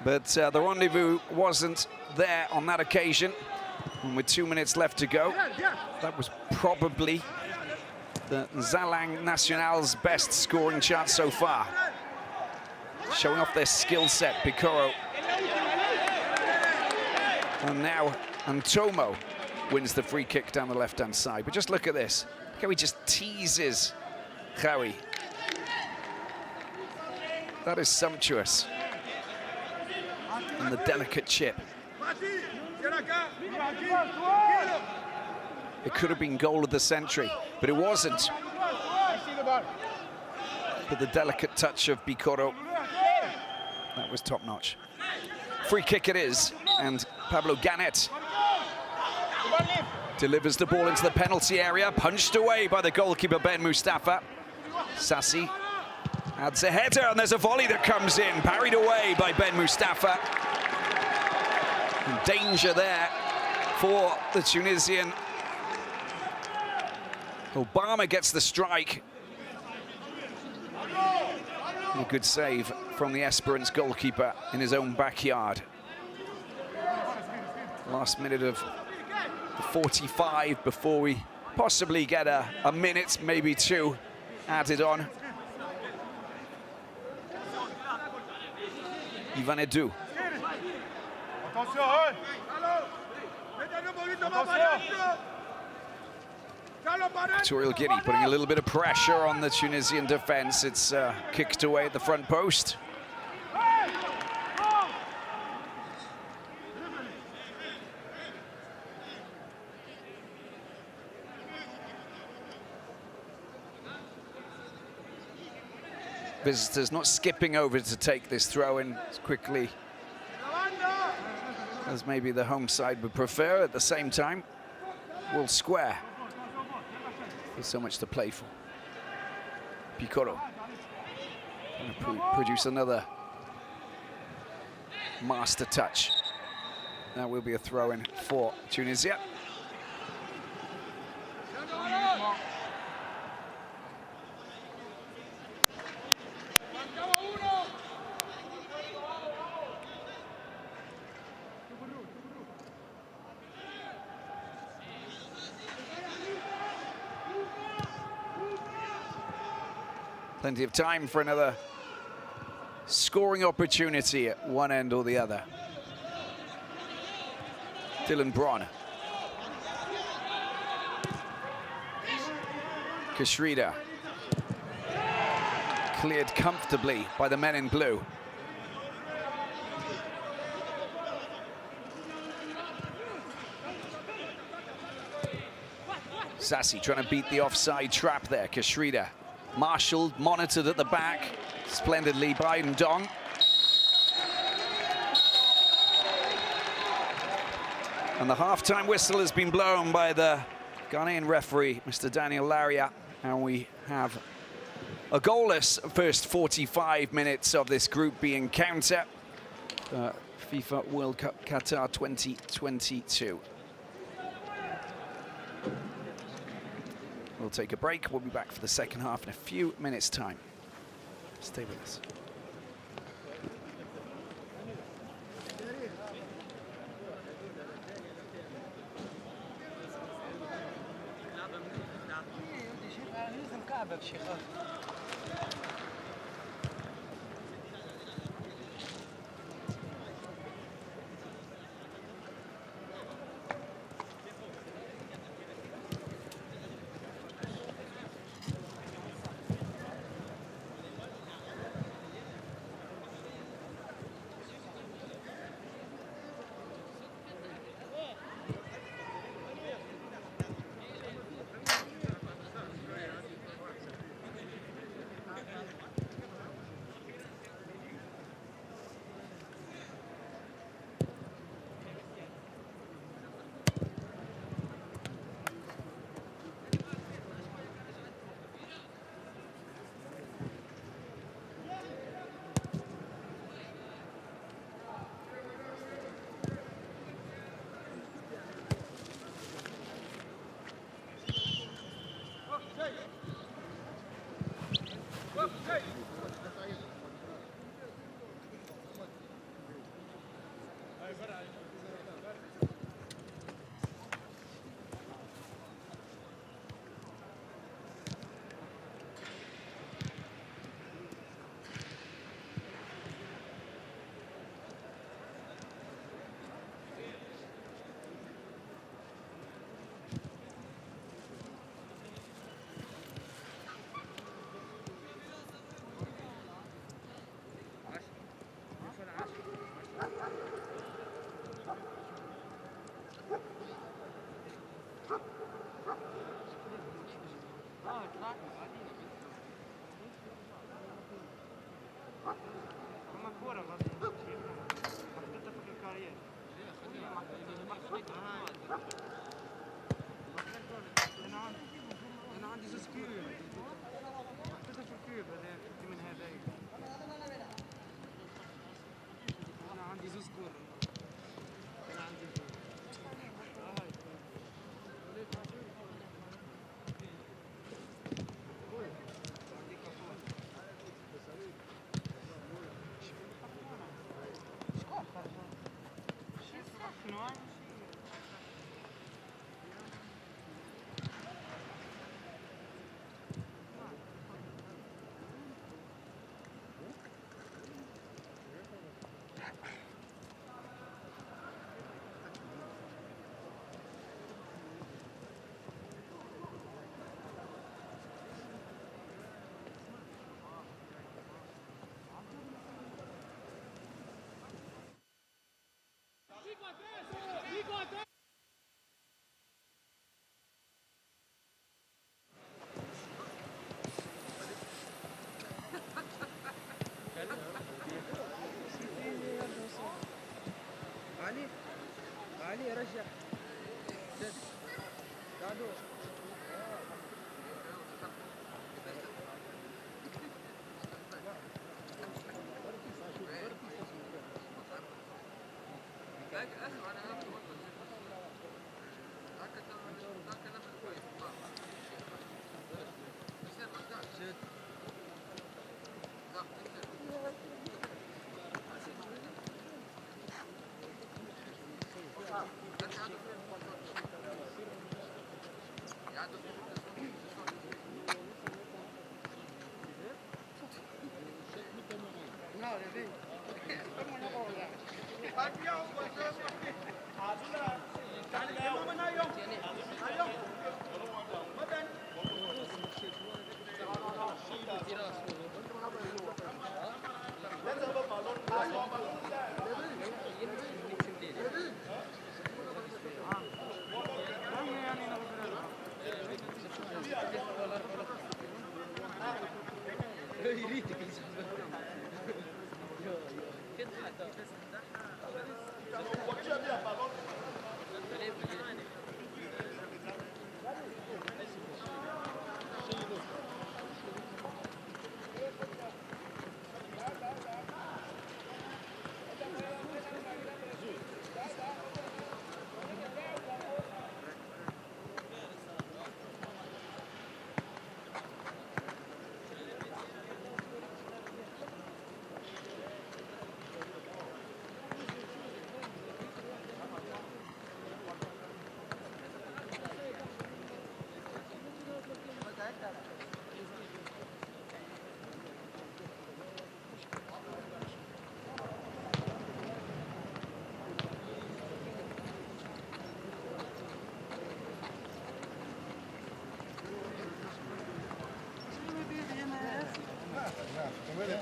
But the rendezvous wasn't there on that occasion. And with 2 minutes left to go, that was probably the Zalang National's best scoring chance so far. Showing off their skill set, Bikoro. And now Antomo wins the free kick down the left-hand side. But just look at this. Look how he just teases Khawi. That is sumptuous. And the delicate chip. It could have been goal of the century, but it wasn't. But the delicate touch of Bikoro, that was top-notch. Free kick it is, and Pablo Ganet delivers the ball into the penalty area, punched away by the goalkeeper Ben Mustafa. Sassi adds a header, and there's a volley that comes in, parried away by Ben Mustafa. And danger there for the Tunisian. Obama gets the strike. And a good save from the Esperance goalkeeper in his own backyard. Last minute of 45 before we possibly get a minute, maybe two, added on. Ivan Edu. Equatorial Guinea putting a little bit of pressure on the Tunisian defence. It's kicked away at the front post. Visitors not skipping over to take this throw in as quickly as maybe the home side would prefer. At the same time, we'll square. There's so much to play for. Bikoro going to produce another master touch. That will be a throw-in for Tunisia. Plenty of time for another scoring opportunity at one end or the other. Dylan Braun. Kashrida. Cleared comfortably by the men in blue. Sassi trying to beat the offside trap there. Kashrida. Marshalled, monitored at the back, splendidly by Ndong. And the half-time whistle has been blown by the Ghanaian referee, Mr. Daniel Laria, and we have a goalless first 45 minutes of this Group B encounter. FIFA World Cup Qatar 2022. We'll take a break. We'll be back for the second half in a few minutes' time. Stay with us. علي رجع قالوا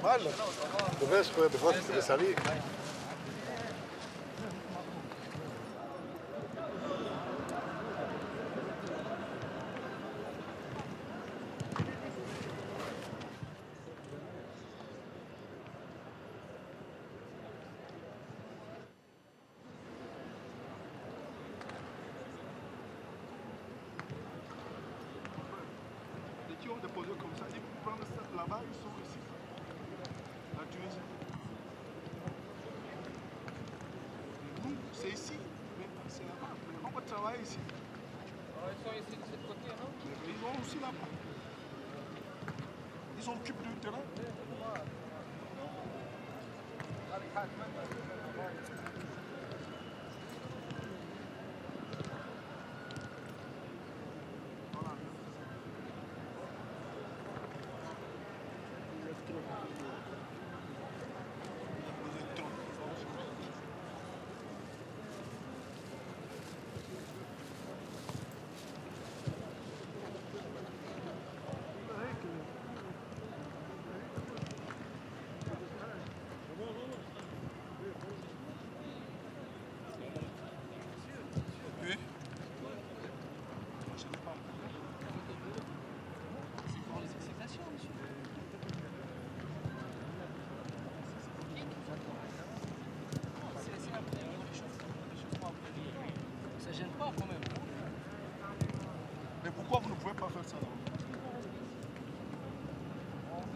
Malo. Du ves salir. Dès qu'ils ont des positions comme ça, ils prennent là-bas, ils sont ici. La Tunisie. Nous, c'est ici. Mais c'est là-bas. Mais on va travailler ici. ils sont ici de ce côté, non? Mais ils sont aussi là-bas. Ils s'occupent du terrain.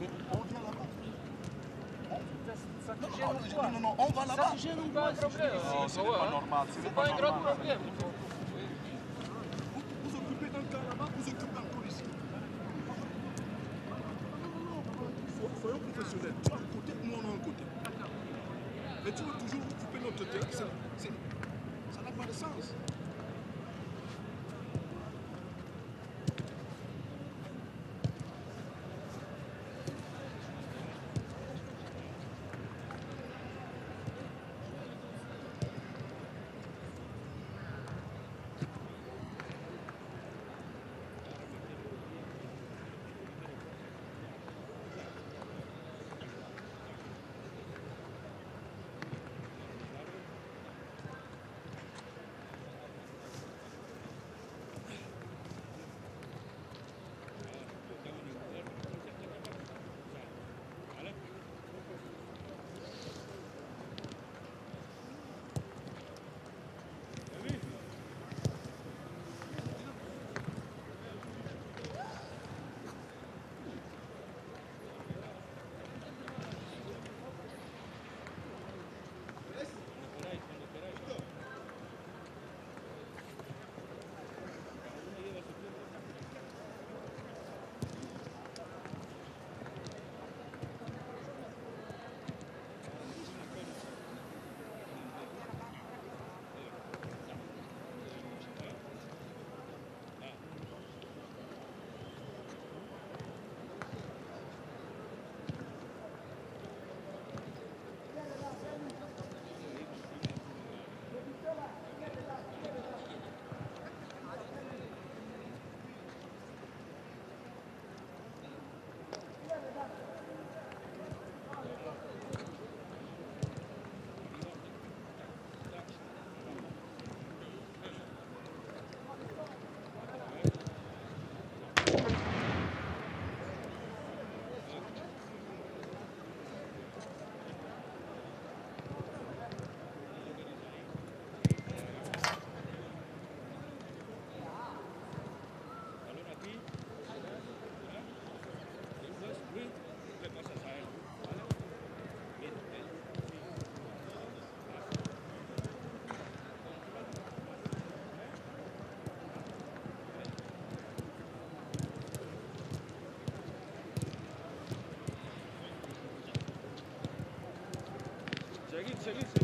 Mais on vient là-bas. Ça te Non, gêne ou quoi? non, on va Ça là-bas. te gêne ou pas? problème. Non, ce n'est pas normal. C'est pas un grand problème. Vous occupez un cas là-bas, vous occupez encore ici. Non, soyons professionnels. Tu as un côté, nous on a un côté. Mais tu veux toujours occuper notre terrain, ça n'a pas de sens. Seguid.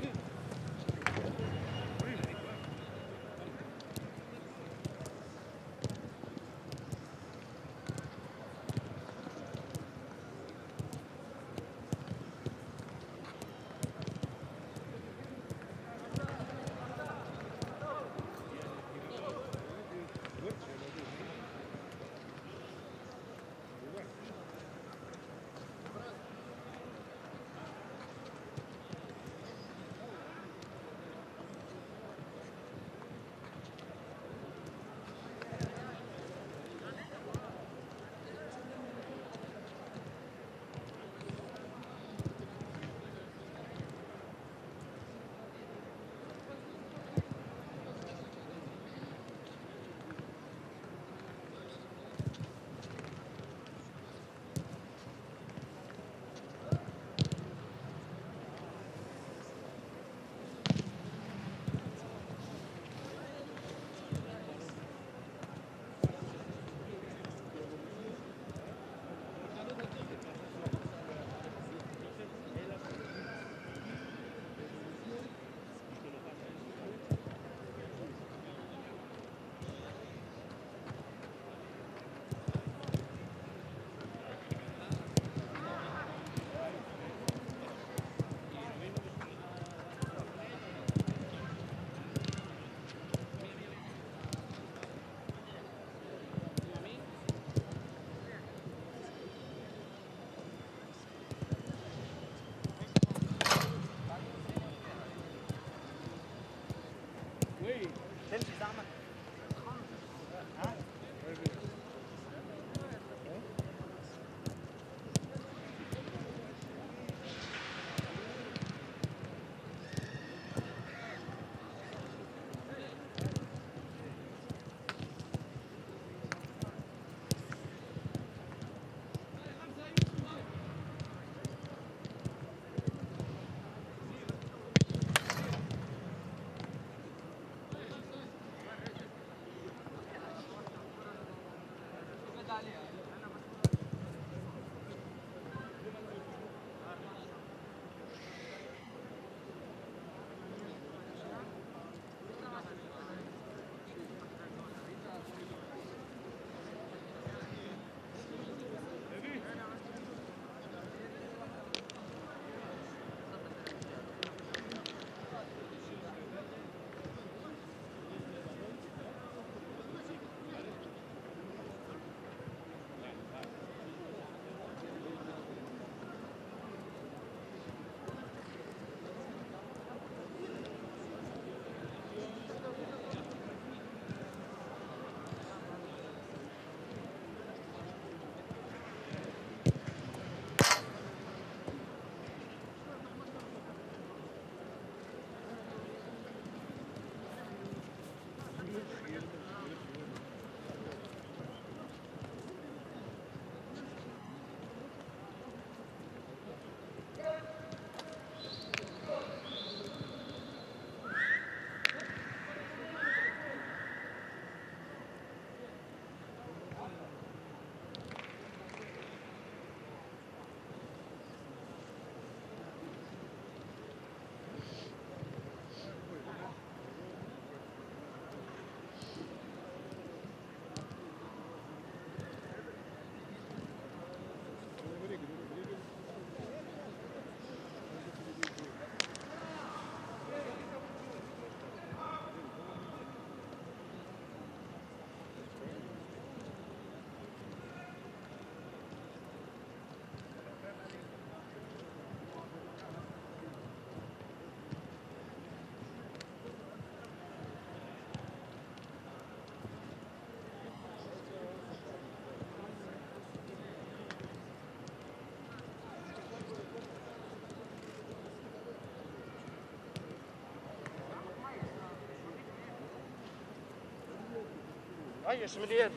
عيش مليان.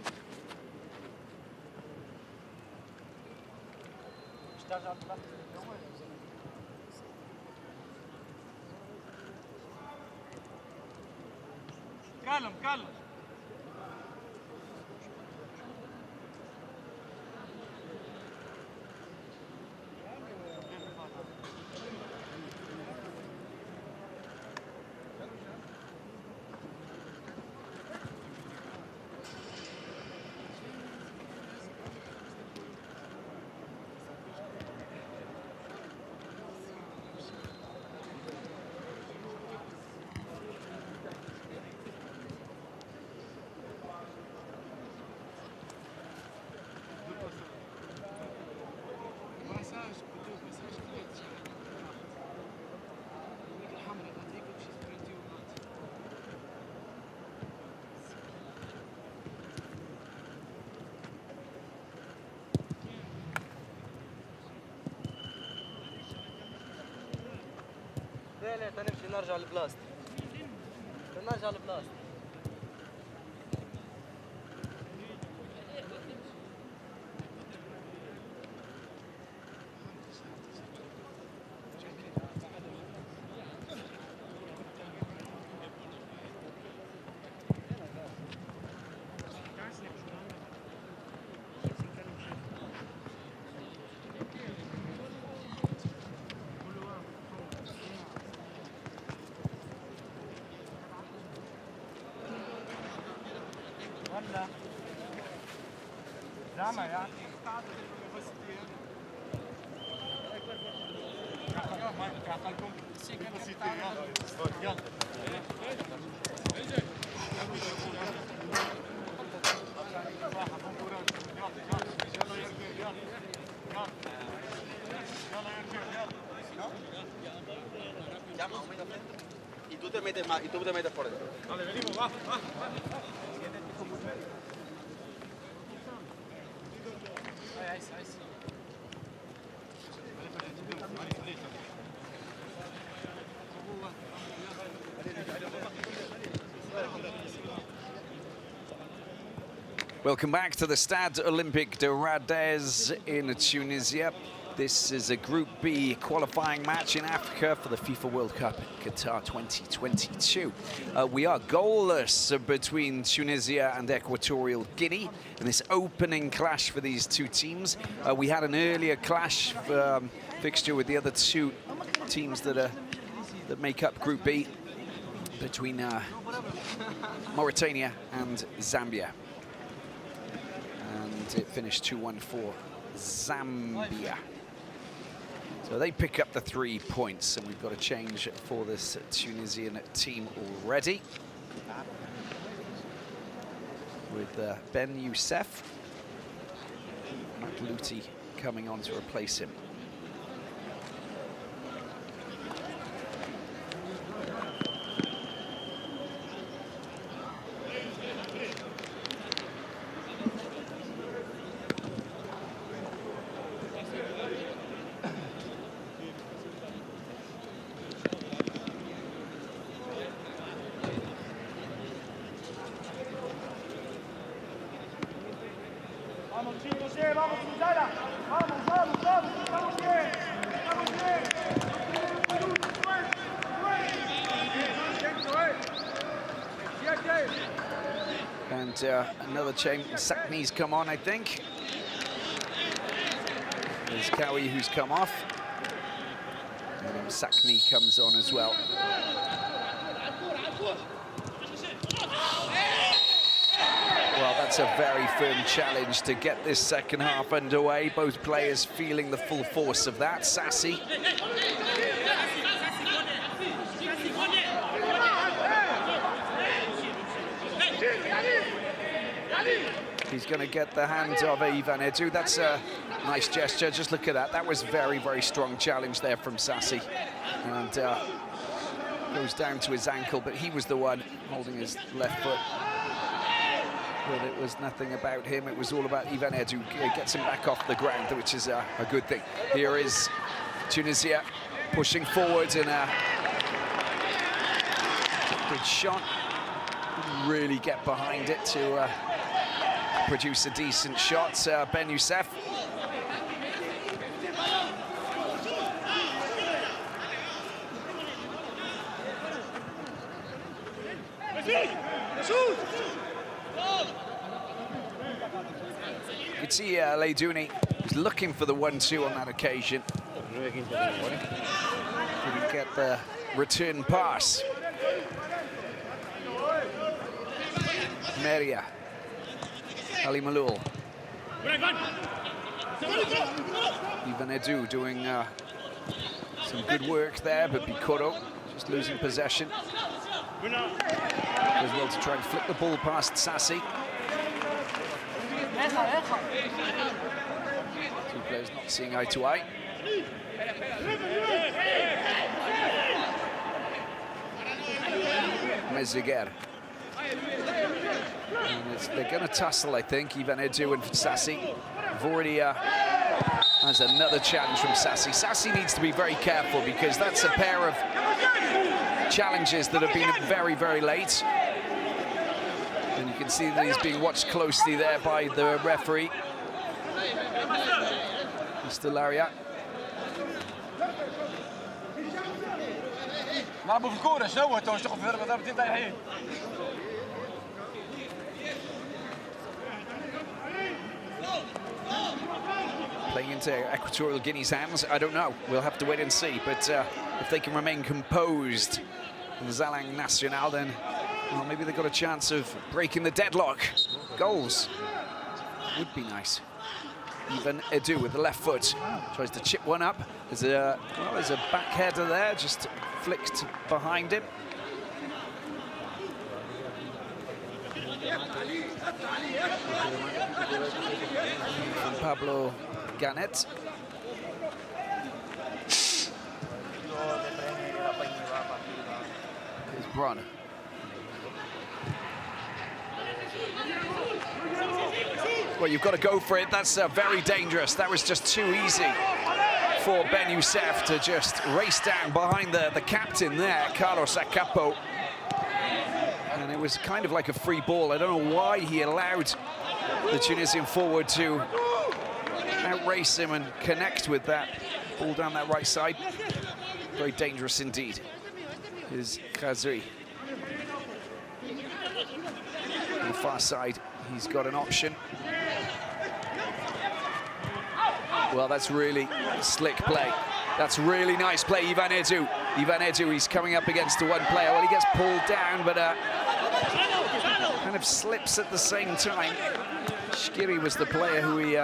اشتغل على الضغط الأول. كلم كلم. لا تنمشي نرجع لبلاصتي. نرجع لبلاصتي. زعما يعني Y tú te metes más, y tú te metes por dentro. Vale, venimos, va. Welcome back to the Stade Olympique de Radez in Tunisia. This is a Group B qualifying match in Africa for the FIFA World Cup Qatar 2022. We are goalless between Tunisia and Equatorial Guinea in this opening clash for these two teams. We had an earlier clash fixture with the other two teams that make up Group B between Mauritania and Zambia. And it finished 2-1 for Zambia. So they pick up the 3 points, and we've got a change for this Tunisian team already. With Ben Youssef, Matlouti coming on to replace him. And another change, Sakni's come on, I think. There's Cowie who's come off. And then Sakni comes on as well. Well, that's a very firm challenge to get this second half underway. Both players feeling the full force of that. Sassy. He's going to get the hand of Ivan Edu. That's a nice gesture. Just look at that. That was very, very strong challenge there from Sassy. And goes down to his ankle, but he was the one holding his left foot. But it was nothing about him. It was all about Ivan Edu. Gets him back off the ground, which is a good thing. Here is Tunisia pushing forward in a good shot. Didn't really get behind it to produce a decent shot. Ben Youssef. You can see Leidouni was looking for the 1-2 on that occasion. Didn't get the return pass. Meria. Ali Malul. Ivan Edu doing some good work there, but Bikoro just losing possession. As well to try and flick the ball past Sassy. Two players not seeing eye to eye. Meziger. And they're going to tussle, I think, Ivan Edu and Sassy. Vordia has another challenge from Sassy. Sassy needs to be very careful because that's a pair of challenges that have been very, very late. And you can see that he's being watched closely there by the referee, Mr. Lariat. Playing into Equatorial Guinea's hands, I don't know. We'll have to wait and see. But if they can remain composed in the Zalang Nacional, then well, maybe they've got a chance of breaking the deadlock. Goals would be nice. Ivan Edu with the left foot tries to chip one up. There's a back header there, just flicked behind him. From Pablo Ganet. Here's Bron. Well, you've got to go for it. That's very dangerous. That was just too easy for Ben Youssef to just race down behind the captain there, Carlos Acapo. And it was kind of like a free ball. I don't know why he allowed the Tunisian forward to outrace him and connect with that ball down that right side. Very dangerous indeed is Khazri. On the far side, he's got an option. Well, that's really slick play. That's really nice play, Ivan Edu. Ivan Edu, he's coming up against the one player. Well, he gets pulled down, but kind of slips at the same time. Shkiri was the player who he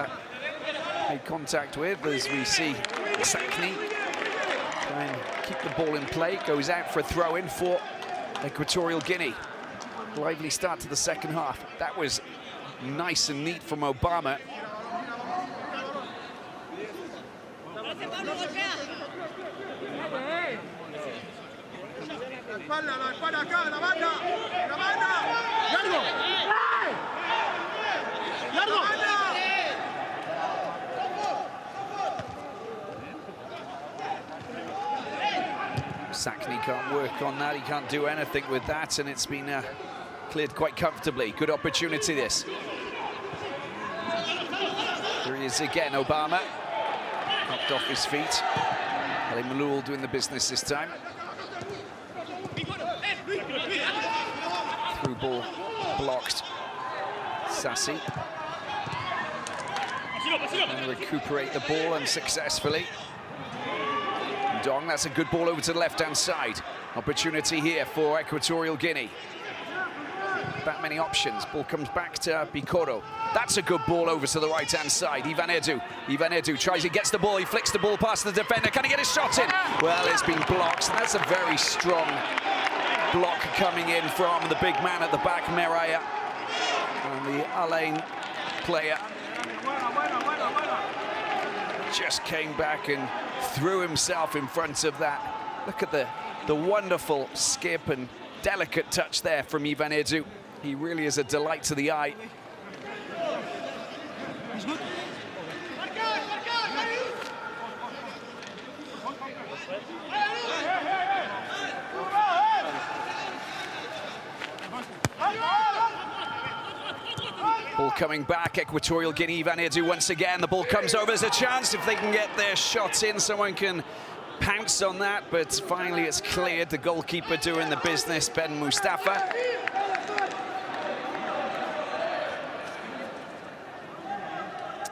made contact with, as we see Sakni try and keep the ball in play. Goes out for a throw-in for Equatorial Guinea. Lively start to the second half. That was nice and neat from Obama. Sakni can't work on that, he can't do anything with that, and it's been cleared quite comfortably. Good opportunity, this. Here he is again, Obama. Knocked off his feet. Ali Malul doing the business this time. Through ball blocked. Sassi. And recuperate the ball unsuccessfully. Dong, that's a good ball over to the left-hand side. Opportunity here for Equatorial Guinea. That many options. Ball comes back to Bikoro. That's a good ball over to the right-hand side. Ivan Edu. Ivan Edu tries, he gets the ball, he flicks the ball past the defender. Can he get his shot in? Well, it's been blocked. That's a very strong block coming in from the big man at the back, Meraya. And the Alain player just came back and threw himself in front of that. Look at the wonderful skip and delicate touch there from Ivan Edu. He really is a delight to the eye. Ball coming back, Equatorial Guinea, Ivan Edu once again. The ball comes over, there's a chance if they can get their shot in. Someone can pounce on that, but finally it's cleared. The goalkeeper doing the business, Ben Mustafa.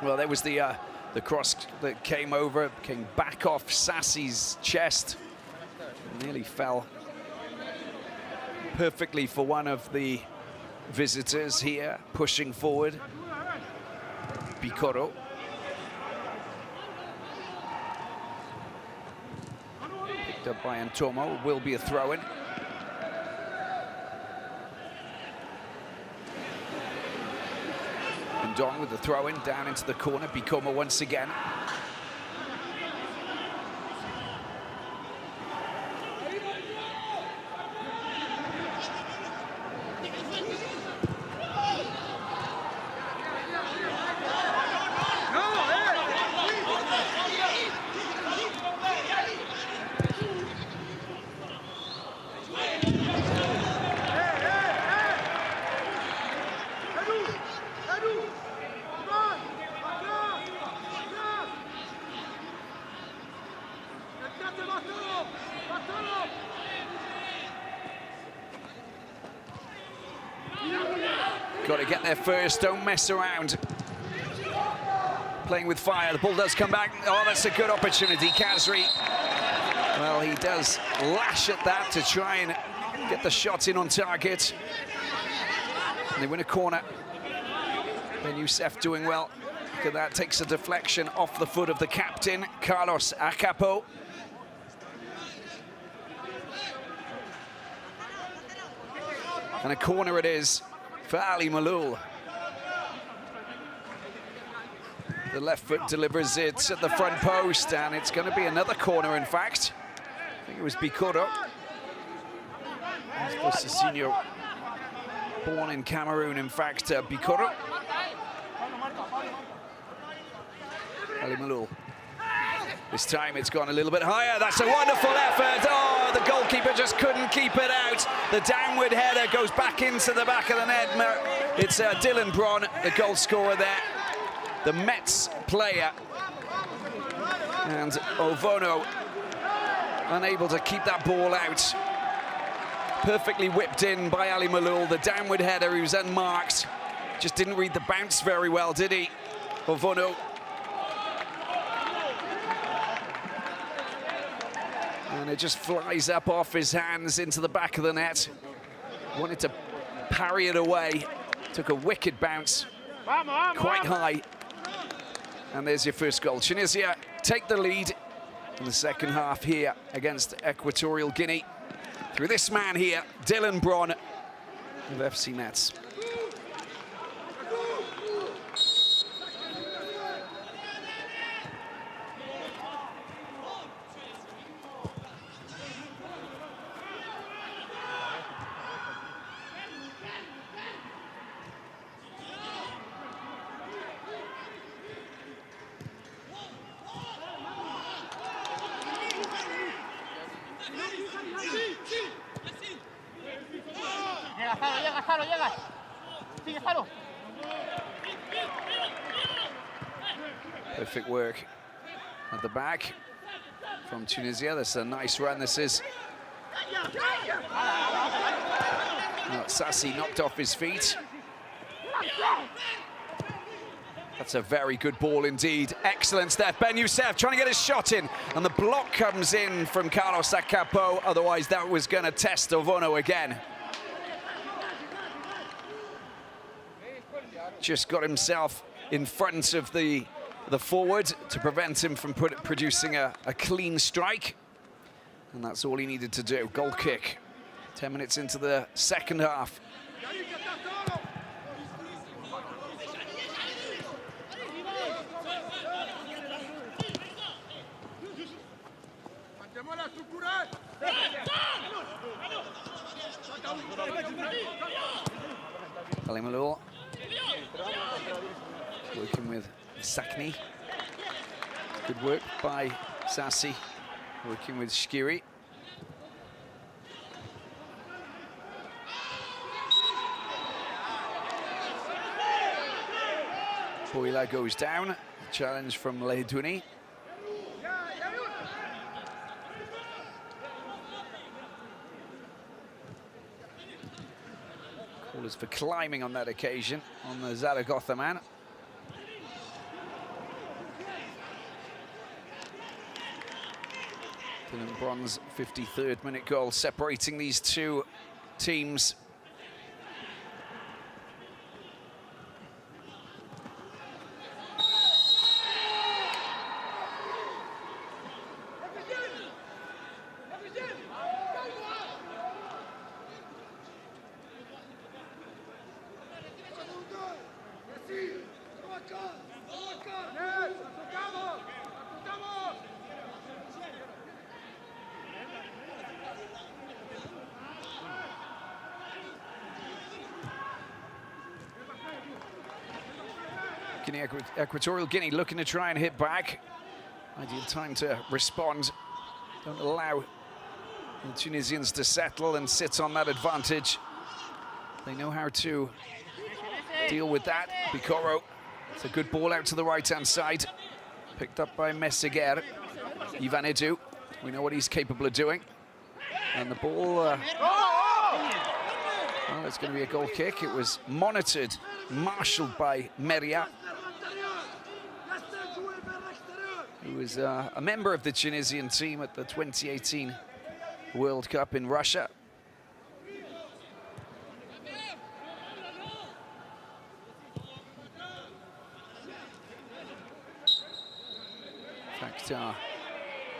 Well, there was the cross that came over, came back off Sassi's chest. Nearly fell perfectly for one of the visitors here, pushing forward. Bikoro. Picked up by Antomo, will be a throw-in. And Dong with the throw-in down into the corner. Bikoma once again. Got to get there first, don't mess around. Playing with fire, the ball does come back. Oh, that's a good opportunity, Khazri. Well, he does lash at that to try and get the shot in on target. And they win a corner. Ben Youssef doing well. Look at that, takes a deflection off the foot of the captain, Carlos Acapo. And a corner it is for Ali Malul. The left foot delivers it at the front post, and it's going to be another corner, in fact. I think it was Bikoro. Cicinho, born in Cameroon, in fact, Bikoro. Ali Malul. This time it's gone a little bit higher. That's a wonderful effort. Oh, the goalkeeper just couldn't keep it out. The downward header goes back into the back of the net. It's Dylan Braun, the goal scorer there. the Mets player. And Ovono unable to keep that ball out. Perfectly whipped in by Ali Malul. The downward header, he was unmarked. Just didn't read the bounce very well, did he? Ovono. And it just flies up off his hands into the back of the net. Wanted to parry it away. Took a wicked bounce, quite high. And there's your first goal. Tunisia take the lead in the second half here against Equatorial Guinea. Through this man here, Dylan Braun of FC Metz. Perfect work at the back from Tunisia. That's a nice run, this is. Oh, Sassi knocked off his feet. That's a very good ball indeed. Excellent step. Ben Youssef trying to get his shot in. And the block comes in from Carlos Acapo. Otherwise, that was going to test Ovono again. Just got himself in front of the forward to prevent him from producing a clean strike. And that's all he needed to do. Goal kick. 10 minutes into the second half. Ali Malul working with Sakni. Good work by Sassi, working with Shkiri. Boila goes down. Challenge from Lehduni. Callers for climbing on that occasion on the Zaragoza man. Dylan Braun's 53rd minute goal separating these two teams. Equatorial Guinea looking to try and hit back. Ideal time to respond. Don't allow the Tunisians to settle and sit on that advantage. They know how to deal with that. Bikoro, it's a good ball out to the right-hand side. Picked up by Messeguer. Ivan Edu, we know what he's capable of doing. And the ball, well, it's going to be a goal kick. It was monitored, marshaled by Meria, who was a member of the Tunisian team at the 2018 World Cup in Russia. In fact,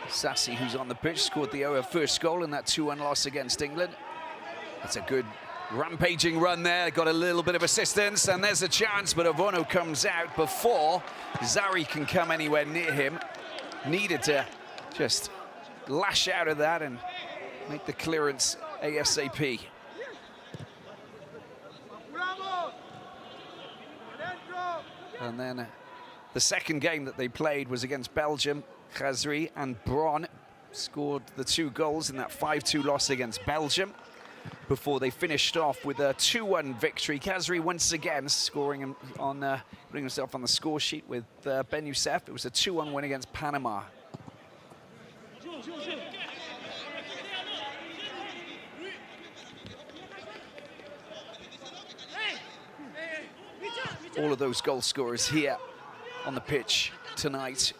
Sassi, who's on the pitch, scored the first goal in that 2-1 loss against England. That's a good rampaging run there, got a little bit of assistance, and there's a chance, but Ovono comes out before Zari can come anywhere near him. Needed to just lash out of that and make the clearance ASAP. And then the second game that they played was against Belgium. Khazri and Braun scored the 2 goals in that 5-2 loss against Belgium. before they finished off with a 2-1 victory. Khazri once again scoring on, putting himself on the score sheet with Ben Youssef. It was a 2-1 win against Panama. All of those goal scorers here on the pitch tonight.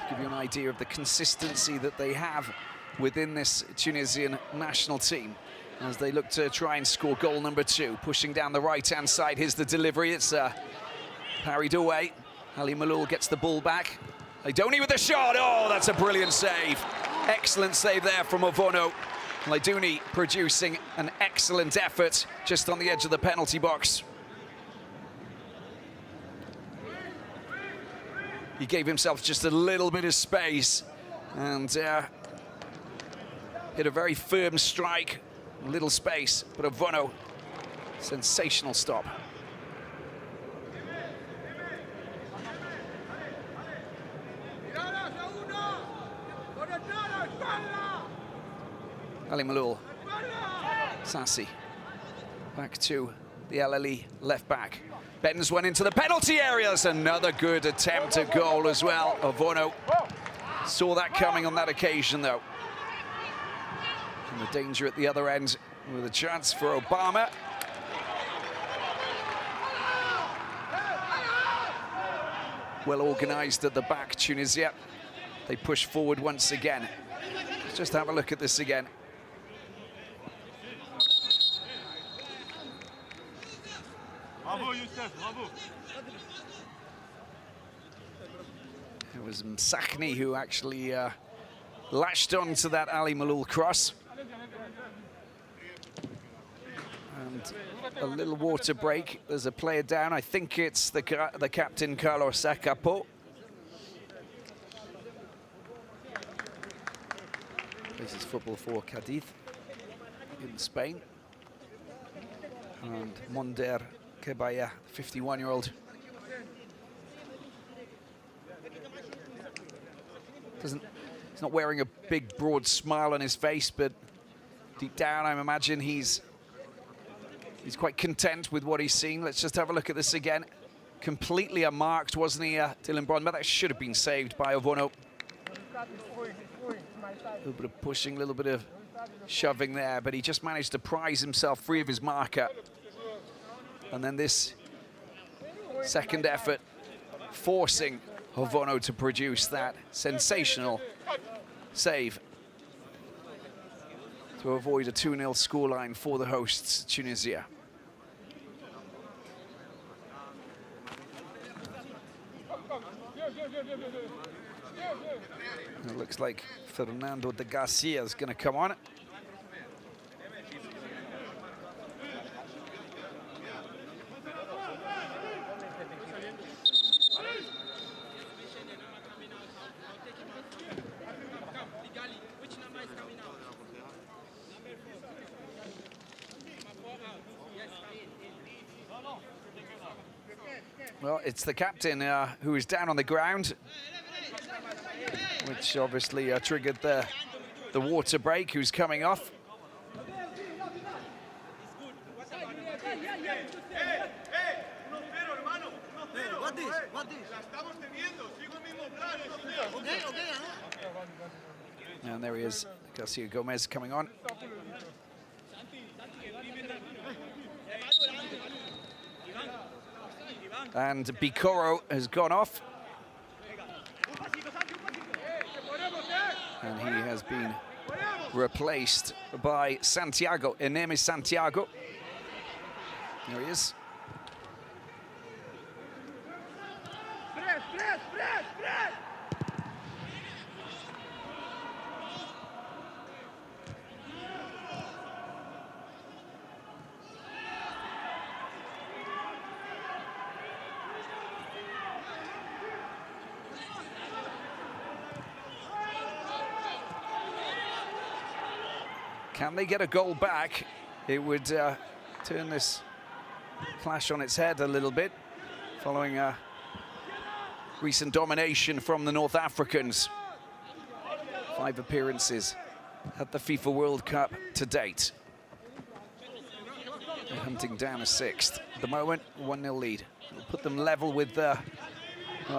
To give you an idea of the consistency that they have within this Tunisian national team as they look to try and score goal number 2. Pushing down the right-hand side, here's the delivery. It's parried away. Ali Maloul gets the ball back. Laidoni with the shot. Oh, that's a brilliant save. Excellent save there from Ovono. Laidoni producing an excellent effort just on the edge of the penalty box. He gave himself just a little bit of space and hit a very firm strike, little space, but Ovono, sensational stop. Ali Maloul, Sassi, back to the LLE left back. Bends one into the penalty area. That's another good attempt at goal as well. Ovono saw that coming on that occasion, though. And the danger at the other end with a chance for Obama. Well organised at the back, Tunisia. They push forward once again. Let's just have a look at this again. Bravo, Youssef, bravo. It was Msakni who actually latched on to that Ali Maloul cross. And a little water break. There's a player down. I think it's the captain, Carlos Acapo. This is football for Cadiz in Spain. And Monder Kebaya, 51-year-old. He's not wearing a big, broad smile on his face, but deep down, I imagine he's quite content with what he's seen. Let's just have a look at this again. Completely unmarked, wasn't he, Dylan Bronman? That should have been saved by Ovono. A little bit of pushing, a little bit of shoving there, but he just managed to prise himself free of his marker. And then this second effort, forcing Ovono to produce that sensational save to avoid a 2-0 scoreline for the hosts, Tunisia. It looks like Fernando de Garcia is going to come on. Well, it's the captain who is down on the ground, which obviously triggered the water break, who's coming off. And there he is, Garcia Gomez coming on. And Bikoro has gone off. And he has been replaced by Santiago, Eneme Santiago. There he is. Can they get a goal back? It would turn this clash on its head a little bit, following a recent domination from the North Africans. 5 appearances at the FIFA World Cup to date. They're hunting down a sixth. At the moment, 1-0 lead. It'll put them level with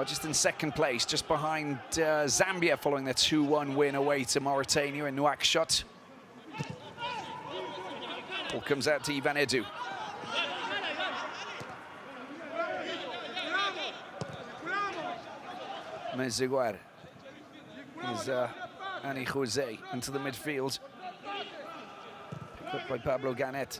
just in second place, just behind Zambia following their 2-1 win away to Mauritania in Nouakchott. Ball comes out to Ivan Edu. Mezeguer is Ani Jose into the midfield. Picked up by Pablo Ganet.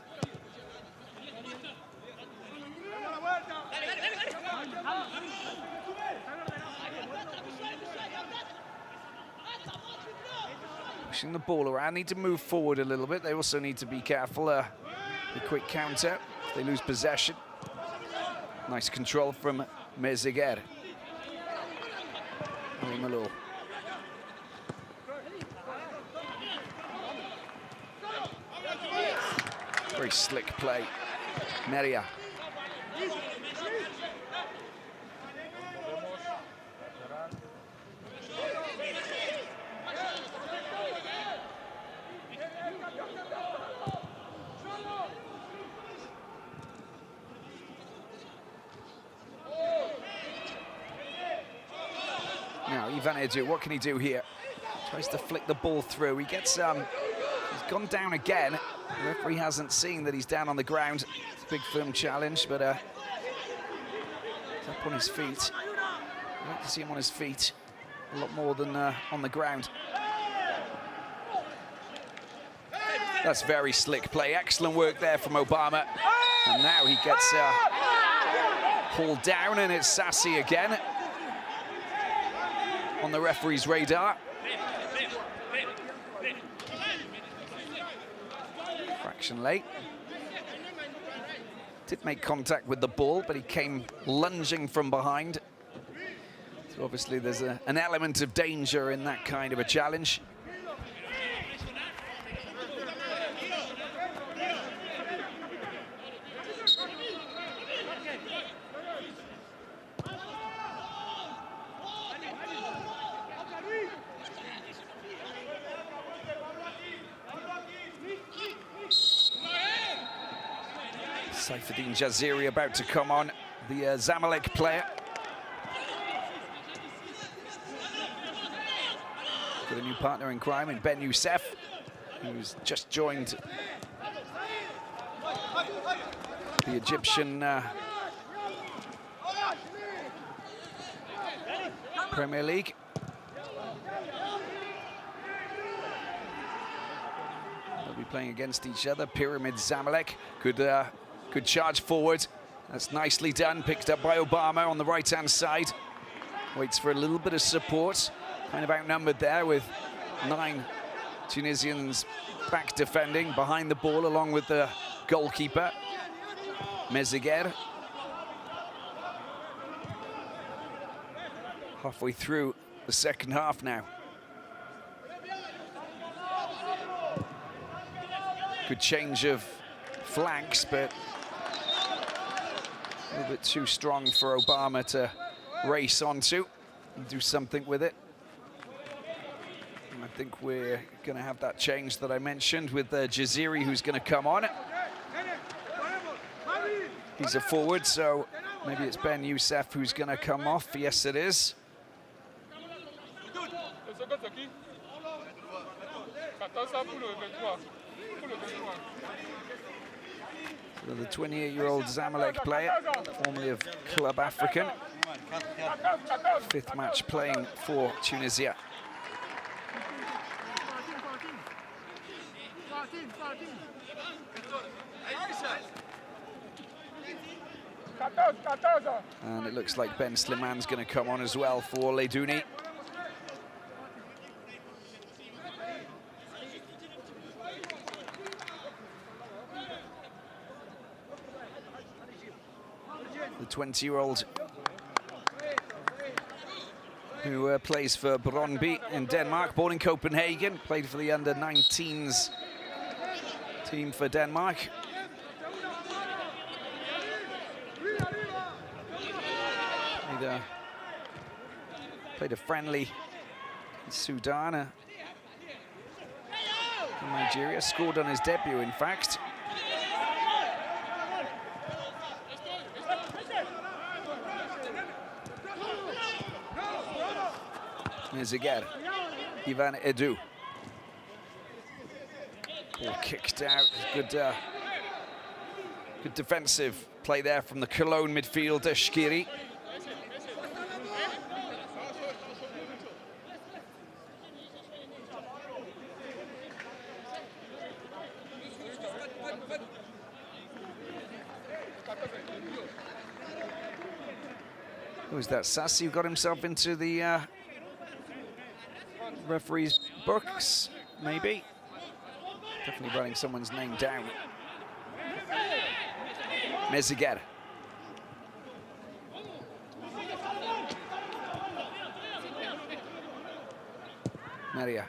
Pushing the ball around, need to move forward a little bit. They also need to be careful. The quick counter, if they lose possession. Nice control from Mezeguer. Malo. Very slick play. Meria. Now, Ivan Edu, what can he do here? Tries to flick the ball through. He gets, he's gone down again. The referee hasn't seen that he's down on the ground. It's a big firm challenge, but he's up on his feet. I'd like to see him on his feet a lot more than on the ground. That's very slick play. Excellent work there from Obama. And now he gets hauled down, and it's Sassy again on the referee's radar. Fraction late. Did make contact with the ball, but he came lunging from behind. So obviously there's an element of danger in that kind of a challenge. Saifuddin Jaziri about to come on, the Zamalek player. Got a new partner in crime in Ben Youssef, who's just joined the Egyptian Premier League. They'll be playing against each other. Pyramid Zamalek could charge forward. That's nicely done, picked up by Obama on the right-hand side. Waits for a little bit of support. Kind of outnumbered there with 9 Tunisians back defending behind the ball along with the goalkeeper, Mezeguer. Halfway through the second half now. Good change of flanks, but a little bit too strong for Obama to race onto and do something with it. And I think we're going to have that change that I mentioned with Jaziri, who's going to come on. He's a forward, so maybe it's Ben Youssef who's going to come off. Yes, it is. So the 28-year-old Zamalek player, formerly of Club African. 5th match playing for Tunisia. And it looks like Ben Sliman's going to come on as well for Ledouni. The 20-year-old who plays for Brøndby in Denmark, born in Copenhagen, played for the under-19s team for Denmark. Played a friendly in Sudan, in Nigeria, scored on his debut, in fact. There's again Ivan Edu. Ball kicked out. Good defensive play there from the Cologne midfielder, Shkiri. Who's that? Sassi, who got himself into the referee's books, maybe? Definitely writing someone's name down. Meziger. Maria.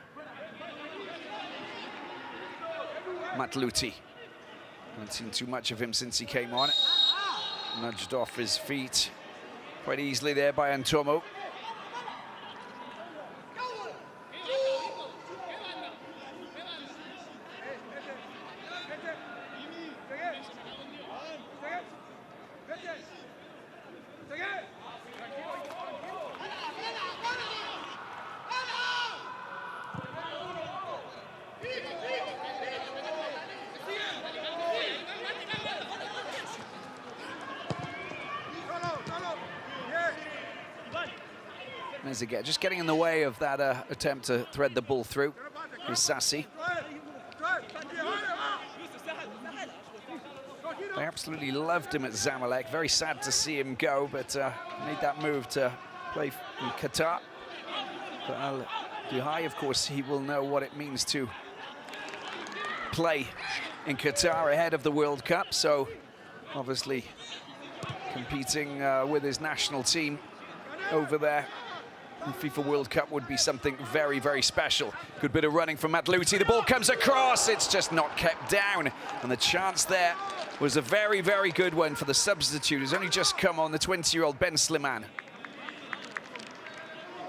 Matluti. Haven't seen too much of him since he came on. Nudged off his feet quite easily there by Antomo. Again, just getting in the way of that attempt to thread the ball through is Sassi. They absolutely loved him at Zamalek. Very sad to see him go, but made that move to play in Qatar. But Al Duhai, of course, he will know what it means to play in Qatar ahead of the World Cup. So, obviously, competing with his national team over there. The FIFA World Cup would be something very, very special. Good bit of running from Matluti. The ball comes across. It's just not kept down. And the chance there was a very, very good one for the substitute who's only just come on, the 20-year-old Ben Slimane.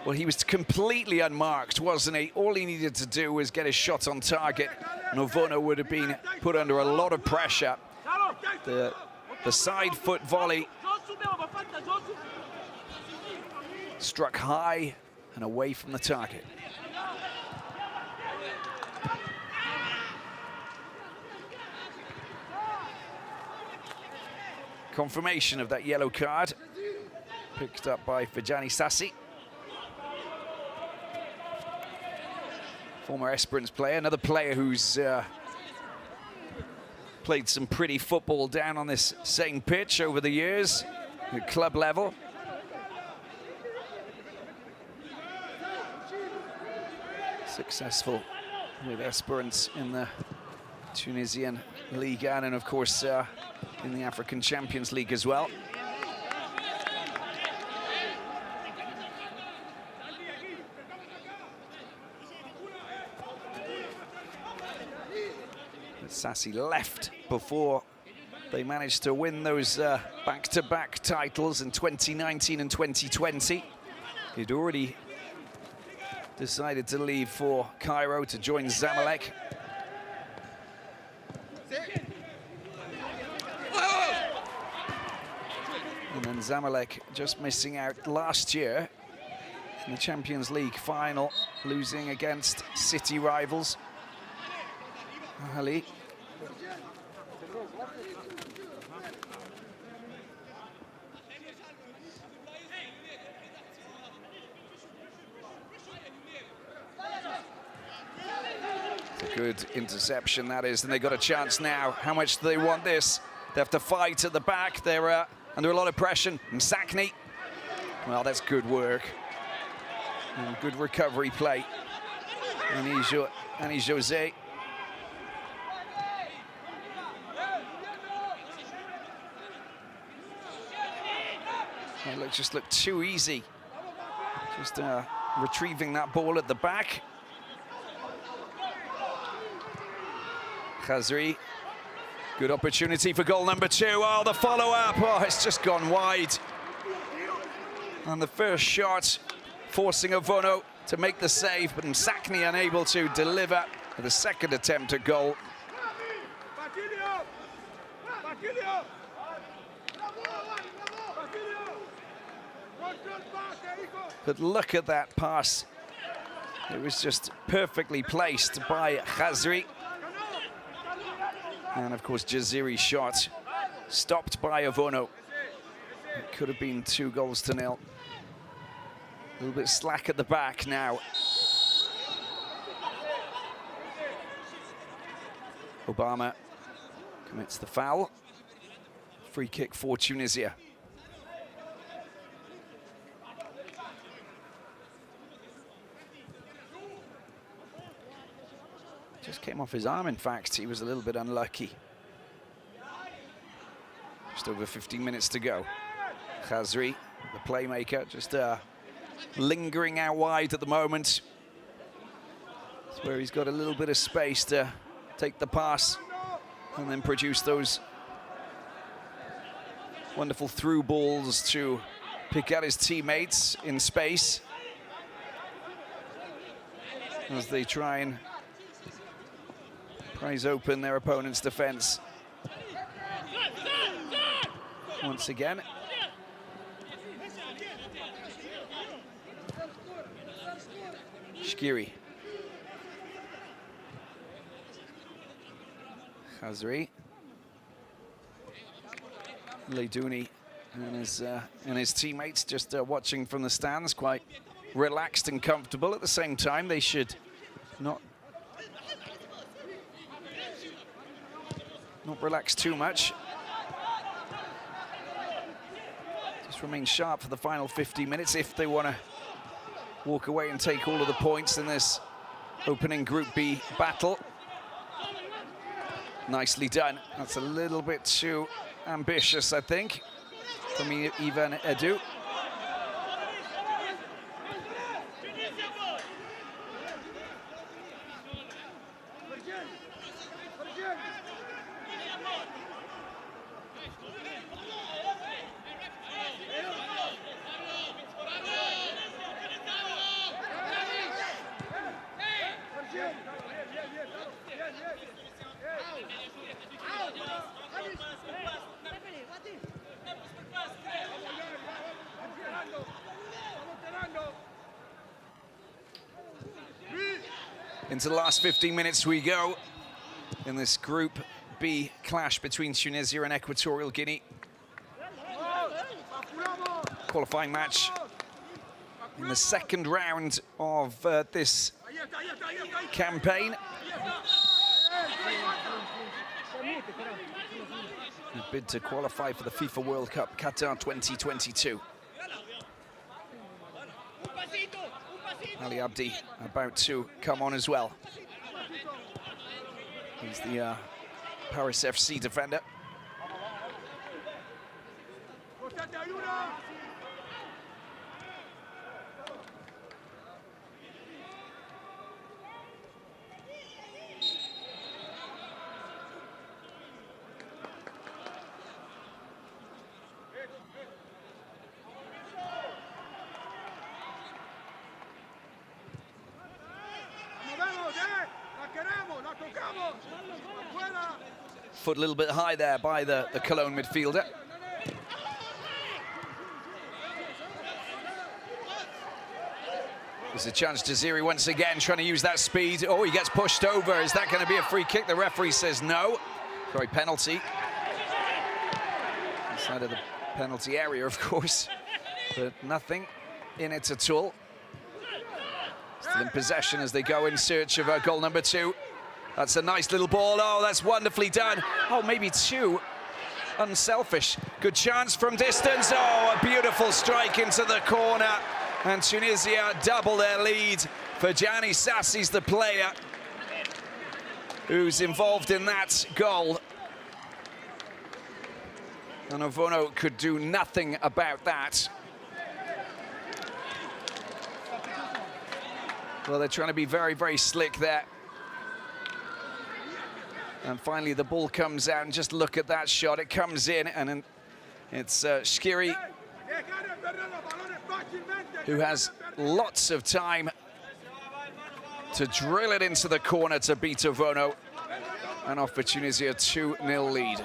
Well, he was completely unmarked, wasn't he? All he needed to do was get his shot on target. Novono would have been put under a lot of pressure. The side foot volley struck high and away from the target. Confirmation of that yellow card, picked up by Fajani Sassi. Former Esperance player, another player who's played some pretty football down on this same pitch over the years at club level. Successful with Esperance in the Tunisian League and of course in the African Champions League as well. But Sassi left before they managed to win those back-to-back titles in 2019 and 2020. He'd already decided to leave for Cairo to join Zamalek. And then Zamalek just missing out last year in the Champions League final, losing against City rivals. Ali. Good interception, that is, and they got a chance now. How much do they want this? They have to fight at the back. They're under a lot of pressure. Msakni. Well, that's good work. And good recovery play. Ani Jose. It just looked too easy. Just retrieving that ball at the back. Khazri, good opportunity for goal number 2. Oh, the follow-up, oh, it's just gone wide. And the first shot, forcing Avono to make the save, but Msakni unable to deliver for the second attempt at goal. But look at that pass It was just perfectly placed by Khazri. And of course, Jaziri's shot stopped by Avono. It could have been 2-0. A little bit slack at the back now. Obama commits the foul. Free kick for Tunisia. Just came off his arm, in fact. He was a little bit unlucky. Just over 15 minutes to go. Khazri, the playmaker, just lingering out wide at the moment. It's where he's got a little bit of space to take the pass and then produce those wonderful through balls to pick out his teammates in space as they try and prise open their opponent's defense. Once again. Shkiri. Khazri. Leidouni and his teammates just watching from the stands, quite relaxed and comfortable. At the same time, they should not relax too much. Just remain sharp for the final 50 minutes if they want to walk away and take all of the points in this opening Group B battle. Nicely done. That's a little bit too ambitious, I think, from Ivan Edu. Into the last 15 minutes we go in this Group B clash between Tunisia and Equatorial Guinea. Qualifying match in the second round of this campaign. A bid to qualify for the FIFA World Cup Qatar 2022. Ali Abdi about to come on as well. He's the Paris FC defender. Foot a little bit high there by the Cologne midfielder. There's a chance to Ziri once again, trying to use that speed. Oh, he gets pushed over. Is that going to be a free kick? The referee says no. Sorry, penalty. Inside of the penalty area, of course, but nothing in it at all. Still in possession as they go in search of goal number 2. That's a nice little ball. Oh, that's wonderfully done. Oh, maybe too unselfish. Good chance from distance. Oh, a beautiful strike into the corner. And Tunisia double their lead. Ferjani Sassi's the player who's involved in that goal. And Ovono could do nothing about that. Well, they're trying to be very, very slick there. And finally, the ball comes out, and just look at that shot. It comes in, and it's Shkiri, who has lots of time to drill it into the corner to beat Ovono and offer Tunisia a 2-0 lead.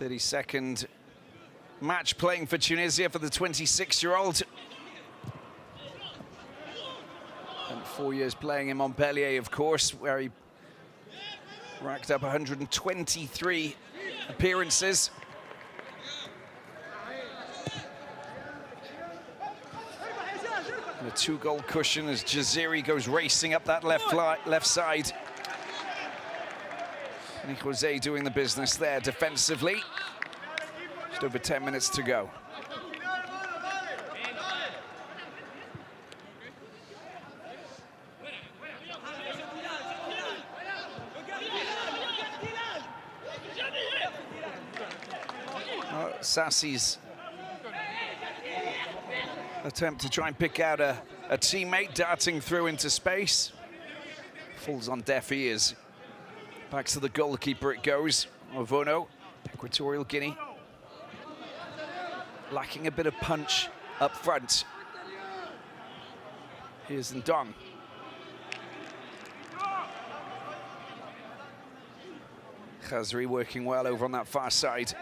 .32 match playing for Tunisia for the 26-year-old. And 4 years playing in Montpellier, of course, where he racked up 123 appearances. And a 2-goal cushion as Jaziri goes racing up that left side. And Jose doing the business there defensively. Just over 10 minutes to go. Sassi's attempt to try and pick out a teammate darting through into space falls on deaf ears. Back to the goalkeeper it goes. Ovono, Equatorial Guinea. Lacking a bit of punch up front. Here's Ndong. Khazri working well over on that far side.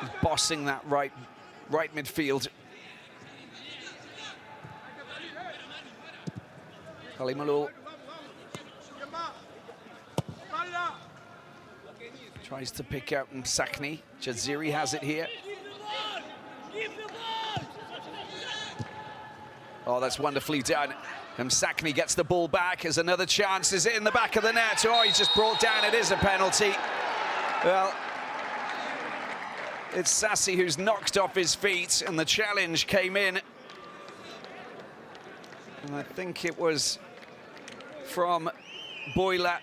He's bossing that right midfield. Ali Malul tries to pick out Msakni. Jaziri has it here. Oh, that's wonderfully done. Msakni gets the ball back. There's another chance. Is it in the back of the net? Oh, he's just brought down. It is a penalty. Well, it's Sassi who's knocked off his feet, and the challenge came in. And I think it was from Boyla.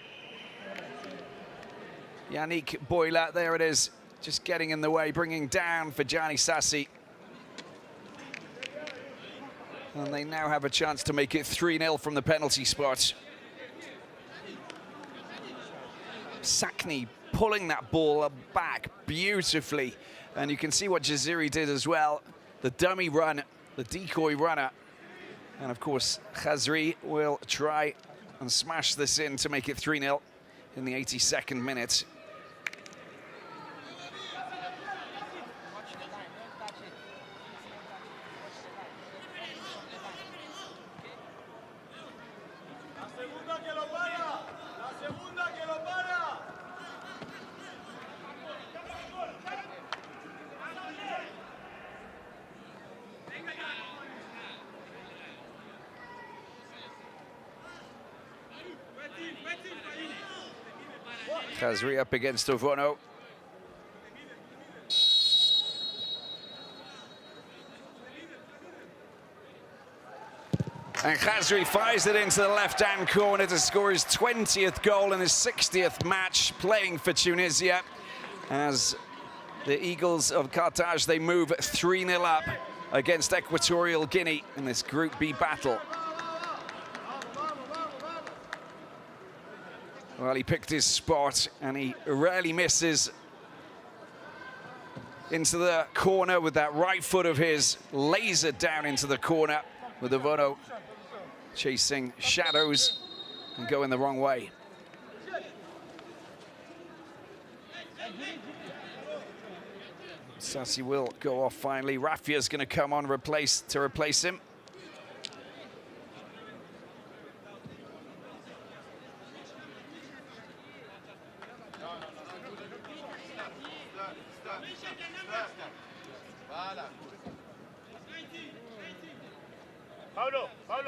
Yannick Boyla, there it is, just getting in the way, bringing down for Gianni Sassi. And they now have a chance to make it 3-0 from the penalty spot. Sakni pulling that ball back beautifully. And you can see what Jaziri did as well. The dummy run, the decoy runner. And of course, Khazri will try and smash this in to make it 3-0 in the 82nd minute. Khazri up against Ovono. And Khazri fires it into the left-hand corner to score his 20th goal in his 60th match playing for Tunisia. As the Eagles of Qatar, they move 3-0 up against Equatorial Guinea in this Group B battle. Well, he picked his spot, and he rarely misses. Into the corner with that right foot of his, lasered down into the corner with Ovono chasing shadows and going the wrong way. Sassi will go off finally. Raffia's going to come on to replace him.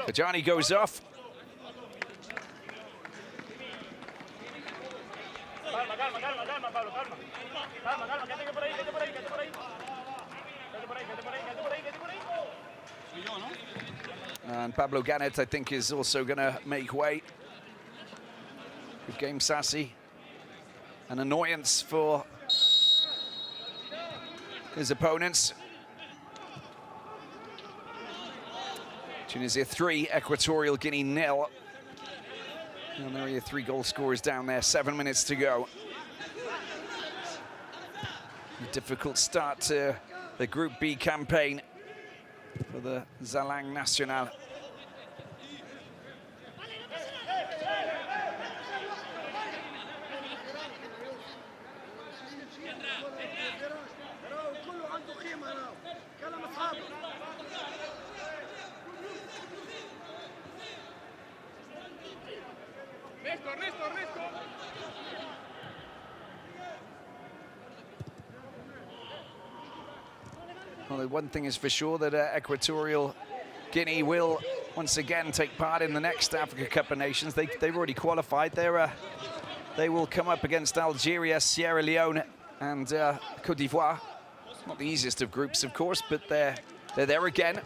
Kajani goes off. And Pablo Ganet, I think, is also going to make way. Good game, Sassi. An annoyance for his opponents. Tunisia 3, Equatorial Guinea 0. And there are your 3 goal scorers down there, 7 minutes to go. A difficult start to the Group B campaign for the Zalang Nacional. Well, the one thing is for sure that Equatorial Guinea will once again take part in the next Africa Cup of Nations. They've already qualified. They will come up against Algeria, Sierra Leone, and Côte d'Ivoire. Not the easiest of groups, of course, but they're there again.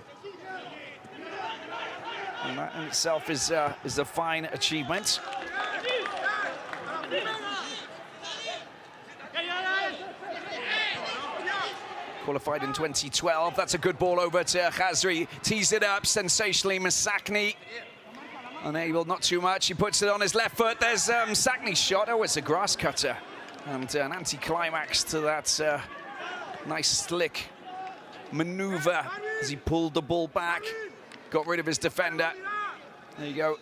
And that in itself is a fine achievement. Qualified in 2012. That's a good ball over to Khazri. Tees it up sensationally. Masakni unable, not too much. He puts it on his left foot. There's Sakni's shot. Oh, it's a grass cutter. And an anti-climax to that nice slick maneuver as he pulled the ball back. Got rid of his defender. There you go.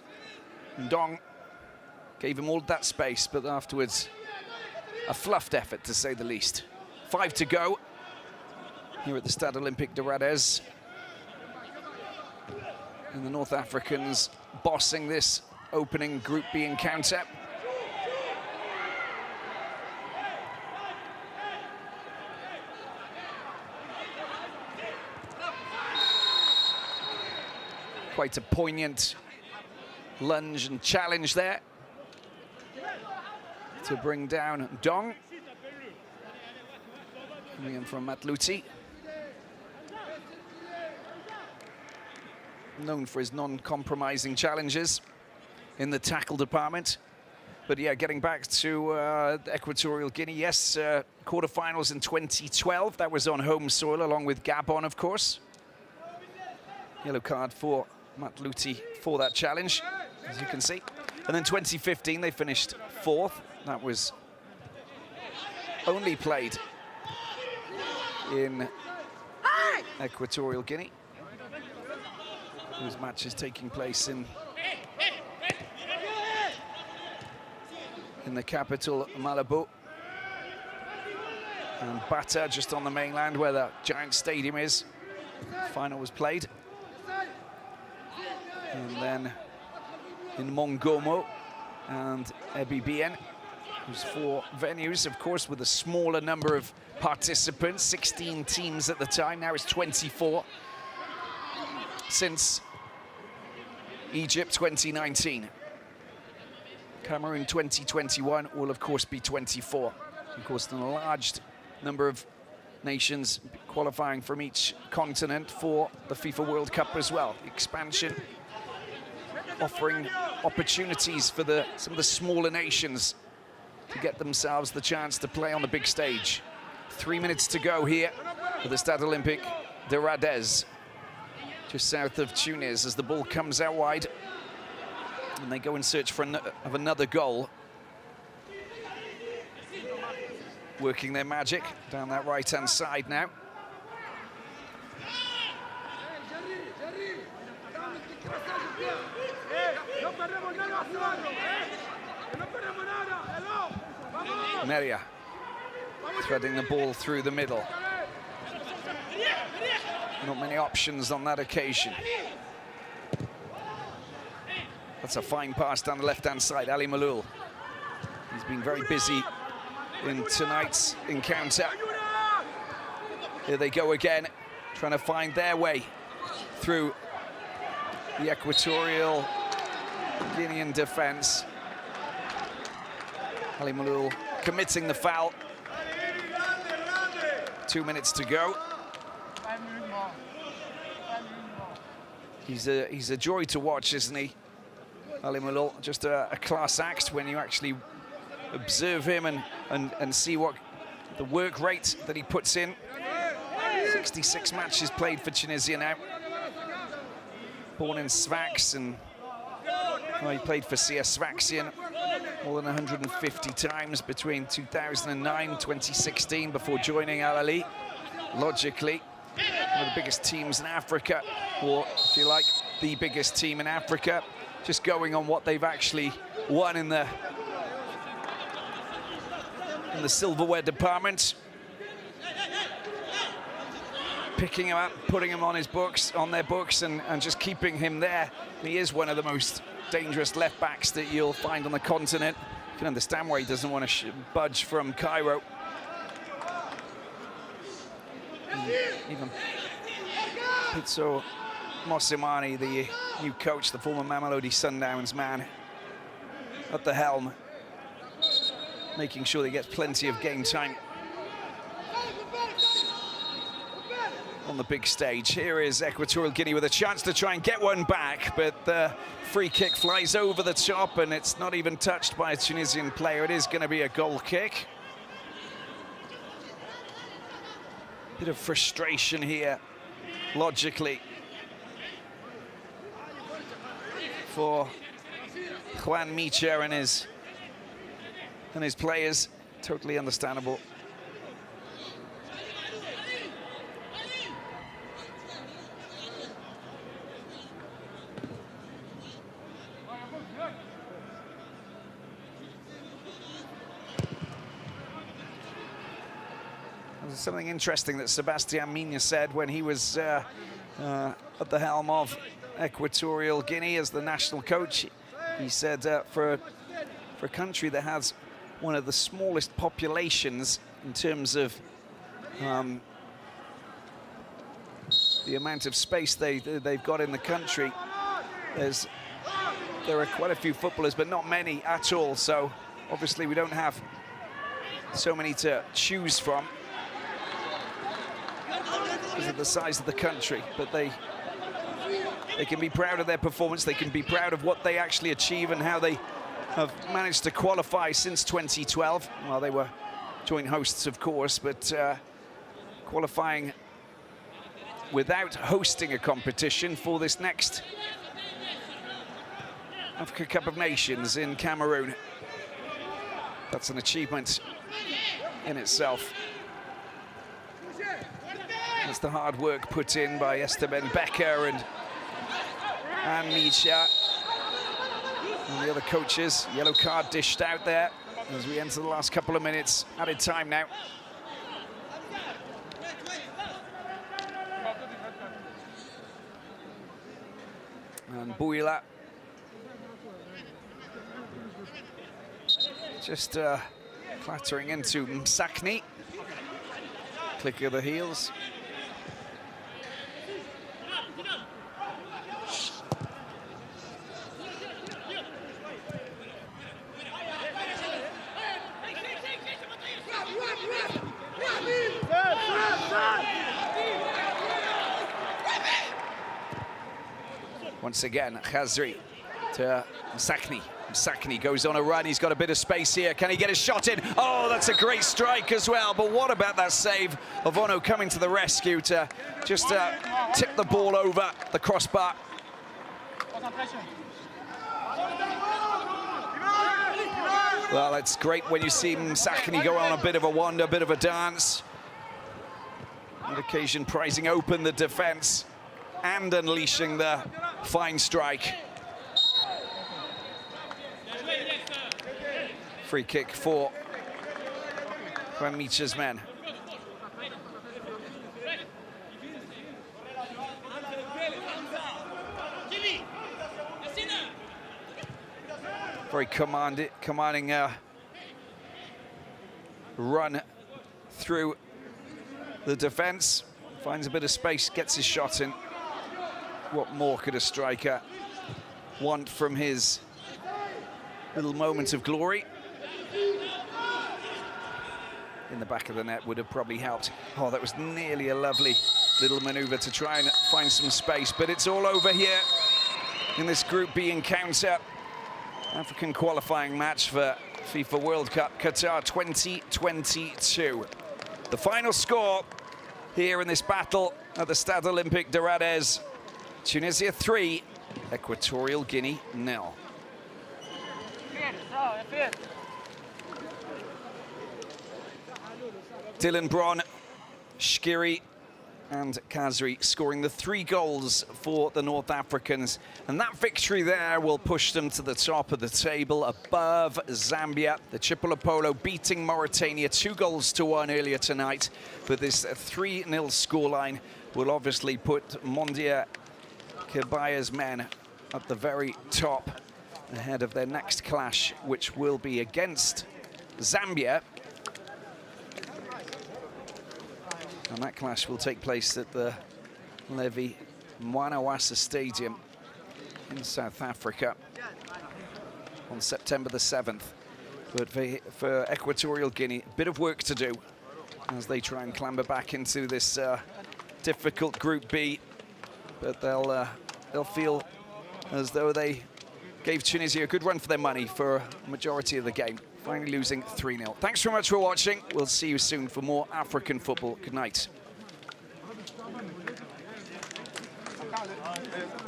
Ndong gave him all that space, but afterwards a fluffed effort, to say the least. 5 to go here at the Stade Olympique de Radez. And the North Africans bossing this opening Group B encounter. Quite a poignant lunge and challenge there to bring down Dong. Coming in from Matluti. Known for his non-compromising challenges in the tackle department. But yeah, getting back to Equatorial Guinea, yes, quarterfinals in 2012. That was on home soil along with Gabon, of course. Yellow card for Matluti for that challenge, as you can see. And then 2015, they finished 4th. That was only played in Equatorial Guinea. Those matches taking place in the capital, Malabo. And Bata, just on the mainland, where the giant stadium is. The final was played. And then in Mongomo and Ebibien. There's 4 venues, of course, with a smaller number of participants, 16 teams at the time. Now it's 24 since Egypt 2019. Cameroon 2021 will, of course, be 24. Of course, an enlarged number of nations qualifying from each continent for the FIFA World Cup as well. Expansion offering opportunities for some of the smaller nations to get themselves the chance to play on the big stage. 3 minutes to go here at the Stade Olympique de Radez, just south of Tunis, as the ball comes out wide. And they go in search of another goal. Working their magic down that right-hand side now. Meria threading the ball through the middle. Not many options on that occasion. That's a fine pass down the left-hand side, Ali Malul. He's been very busy in tonight's encounter. Here they go again, trying to find their way through the Equatorial Guinean defense. Ali Malul committing the foul. 2 minutes to go. He's a joy to watch, isn't he? Ali Malul, just a class act when you actually observe him and see what the work rate that he puts in. 66 matches played for Tunisia now. Born in Sfax, and well, he played for CS Sfaxian more than 150 times between 2009 and 2016 before joining Al Ahly. Logically, one of the biggest teams in Africa, or if you like, the biggest team in Africa, just going on what they've actually won in the silverware department. Picking him up, putting him on their books, and just keeping him there. He is one of the most dangerous left backs that you'll find on the continent. You can understand why he doesn't want to budge from Cairo. Even Pitso Mosimane, the new coach, the former Mamelodi Sundowns man, at the helm, making sure he gets plenty of game time on the big stage. Here is Equatorial Guinea with a chance to try and get one back, but the free kick flies over the top and it's not even touched by a Tunisian player. It is going to be a goal kick. Bit of frustration here, logically, for Juan Micha and his players. Totally understandable. There's something interesting that Sebastian Migne said when he was at the helm of Equatorial Guinea as the national coach. He said for a country that has one of the smallest populations in terms of the amount of space they've got in the country, there are quite a few footballers, but not many at all. So obviously we don't have so many to choose from because of the size of the country, but they can be proud of their performance. They can be proud of what they actually achieve and how they have managed to qualify since 2012. Well, they were joint hosts, of course, but qualifying without hosting a competition for this next Africa Cup of Nations in Cameroon. That's an achievement in itself. It's the hard work put in by Esteban Becker and Micha and the other coaches. Yellow card dished out there as we enter the last couple of minutes. Added time now. And Bouila just clattering into Msakni. Click of the heels. Once again, Khazri to Msakni. Msakni goes on a run. He's got a bit of space here. Can he get a shot in? Oh, that's a great strike as well. But what about that save of Ono coming to the rescue to just tip the ball over the crossbar? Well, it's great when you see Msakni go on a bit of a wander, a bit of a dance. On occasion, prizing open the defense and unleashing the fine strike. Free kick for Juan Micha's men. Very commanding run through the defense. Finds a bit of space, gets his shot in. What more could a striker want from his little moment of glory? In the back of the net would have probably helped. Oh, that was nearly a lovely little maneuver to try and find some space, but it's all over here in this Group B encounter. African qualifying match for FIFA World Cup Qatar 2022. The final score here in this battle at the Stade Olympique de Radez. Tunisia 3, Equatorial Guinea 0. Dylan Bron, Shkiri, and Kazri scoring the 3 goals for the North Africans. And that victory there will push them to the top of the table above Zambia. The Chipolopolo beating Mauritania 2-1 earlier tonight. But this 3-0 scoreline will obviously put Mondia Kebaya's men at the very top ahead of their next clash, which will be against Zambia. And that clash will take place at the Levi Mwanawasa Stadium in South Africa on September the 7th. But for Equatorial Guinea, a bit of work to do as they try and clamber back into this difficult Group B. But they'll feel as though they gave Tunisia a good run for their money for a majority of the game, finally losing 3-0. Thanks very much for watching. We'll see you soon for more African football. Good night.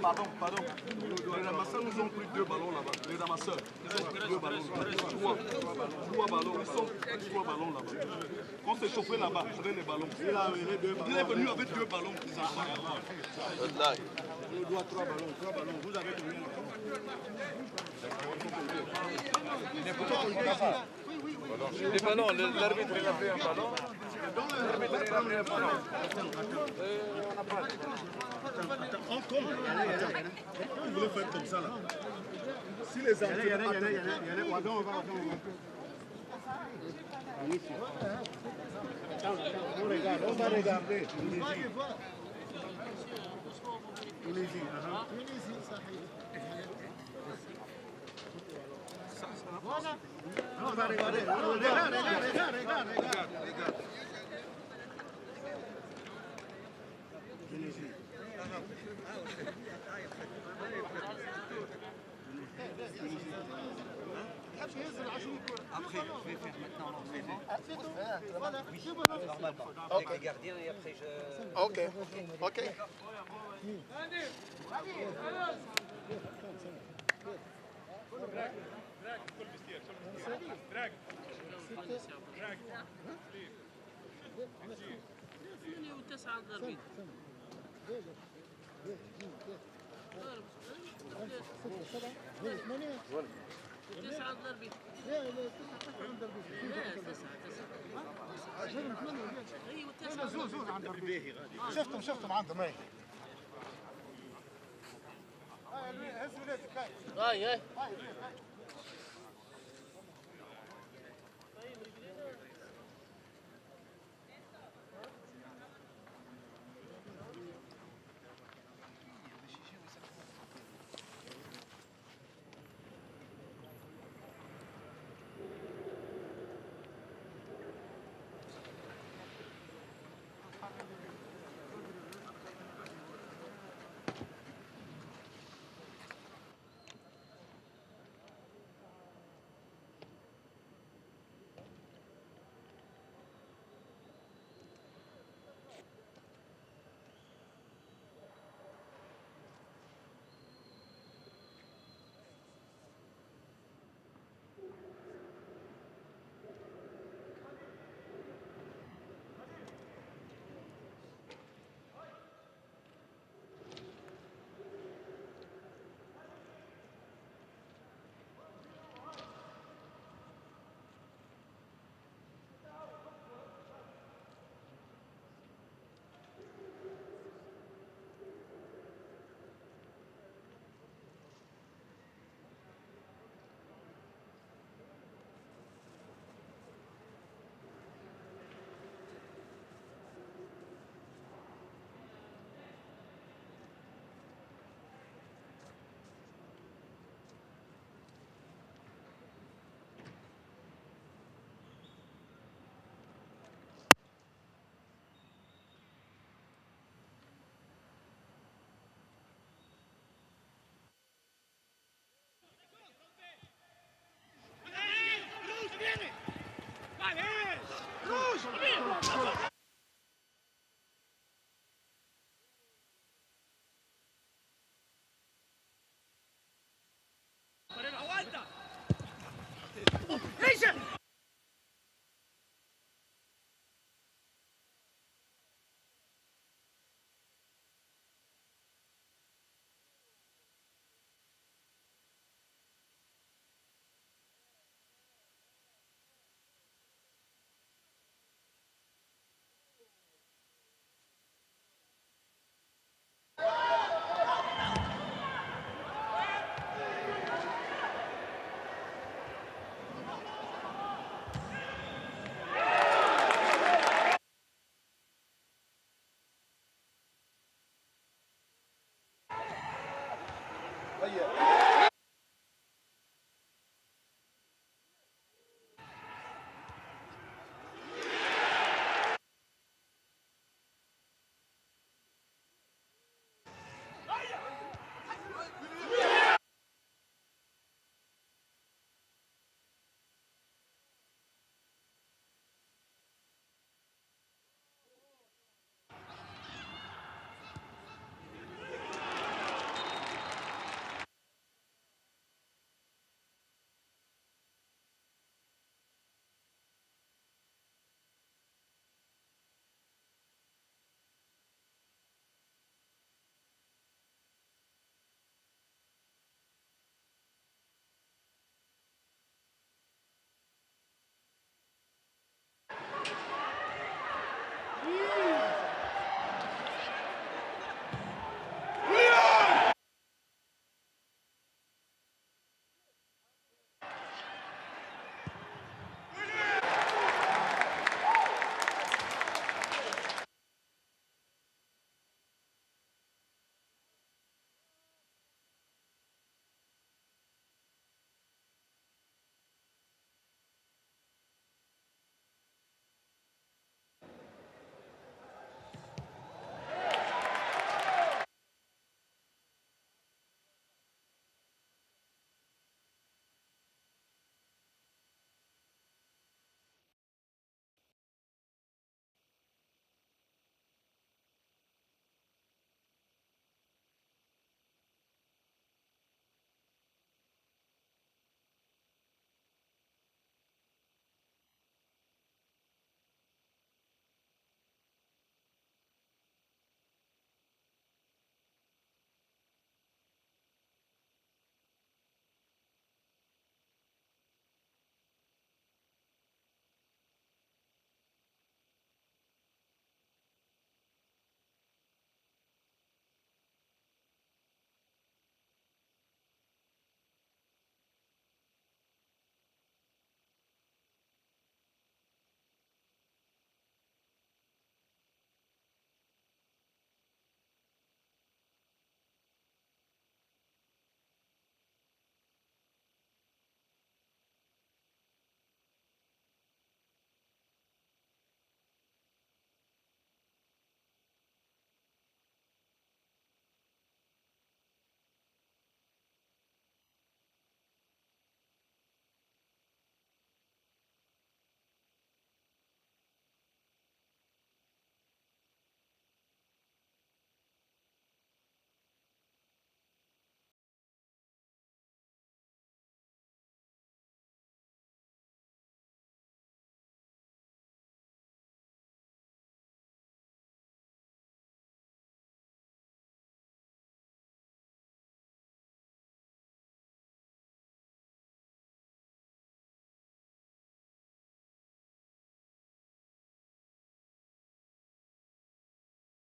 Pardon. Les ramasseurs nous ont pris 2 ballons là-bas. Les ramasseurs, ils ont pris 2 ballons. 3 ballons. Ils sont 3 ballons là-bas. Quand c'est chauffé là-bas, prenez les ballons. Il est venu avec 2 ballons. Il doit 3 ballons. 3 ballons. Vous avez combien là-bas? Les ballons, l'arbitre il a pris un ballon. L'arbitre il a pris un ballon. On tombe. Vous voulez faire comme ça là. Si les arbitres... On va regarder. Tunisie. On va regarder. Regarde. Tunisie. Après, je vais faire maintenant l'entraînement. Oui, normalement. Avec les gardiens et après je... Ok. شفتم عندهم هاي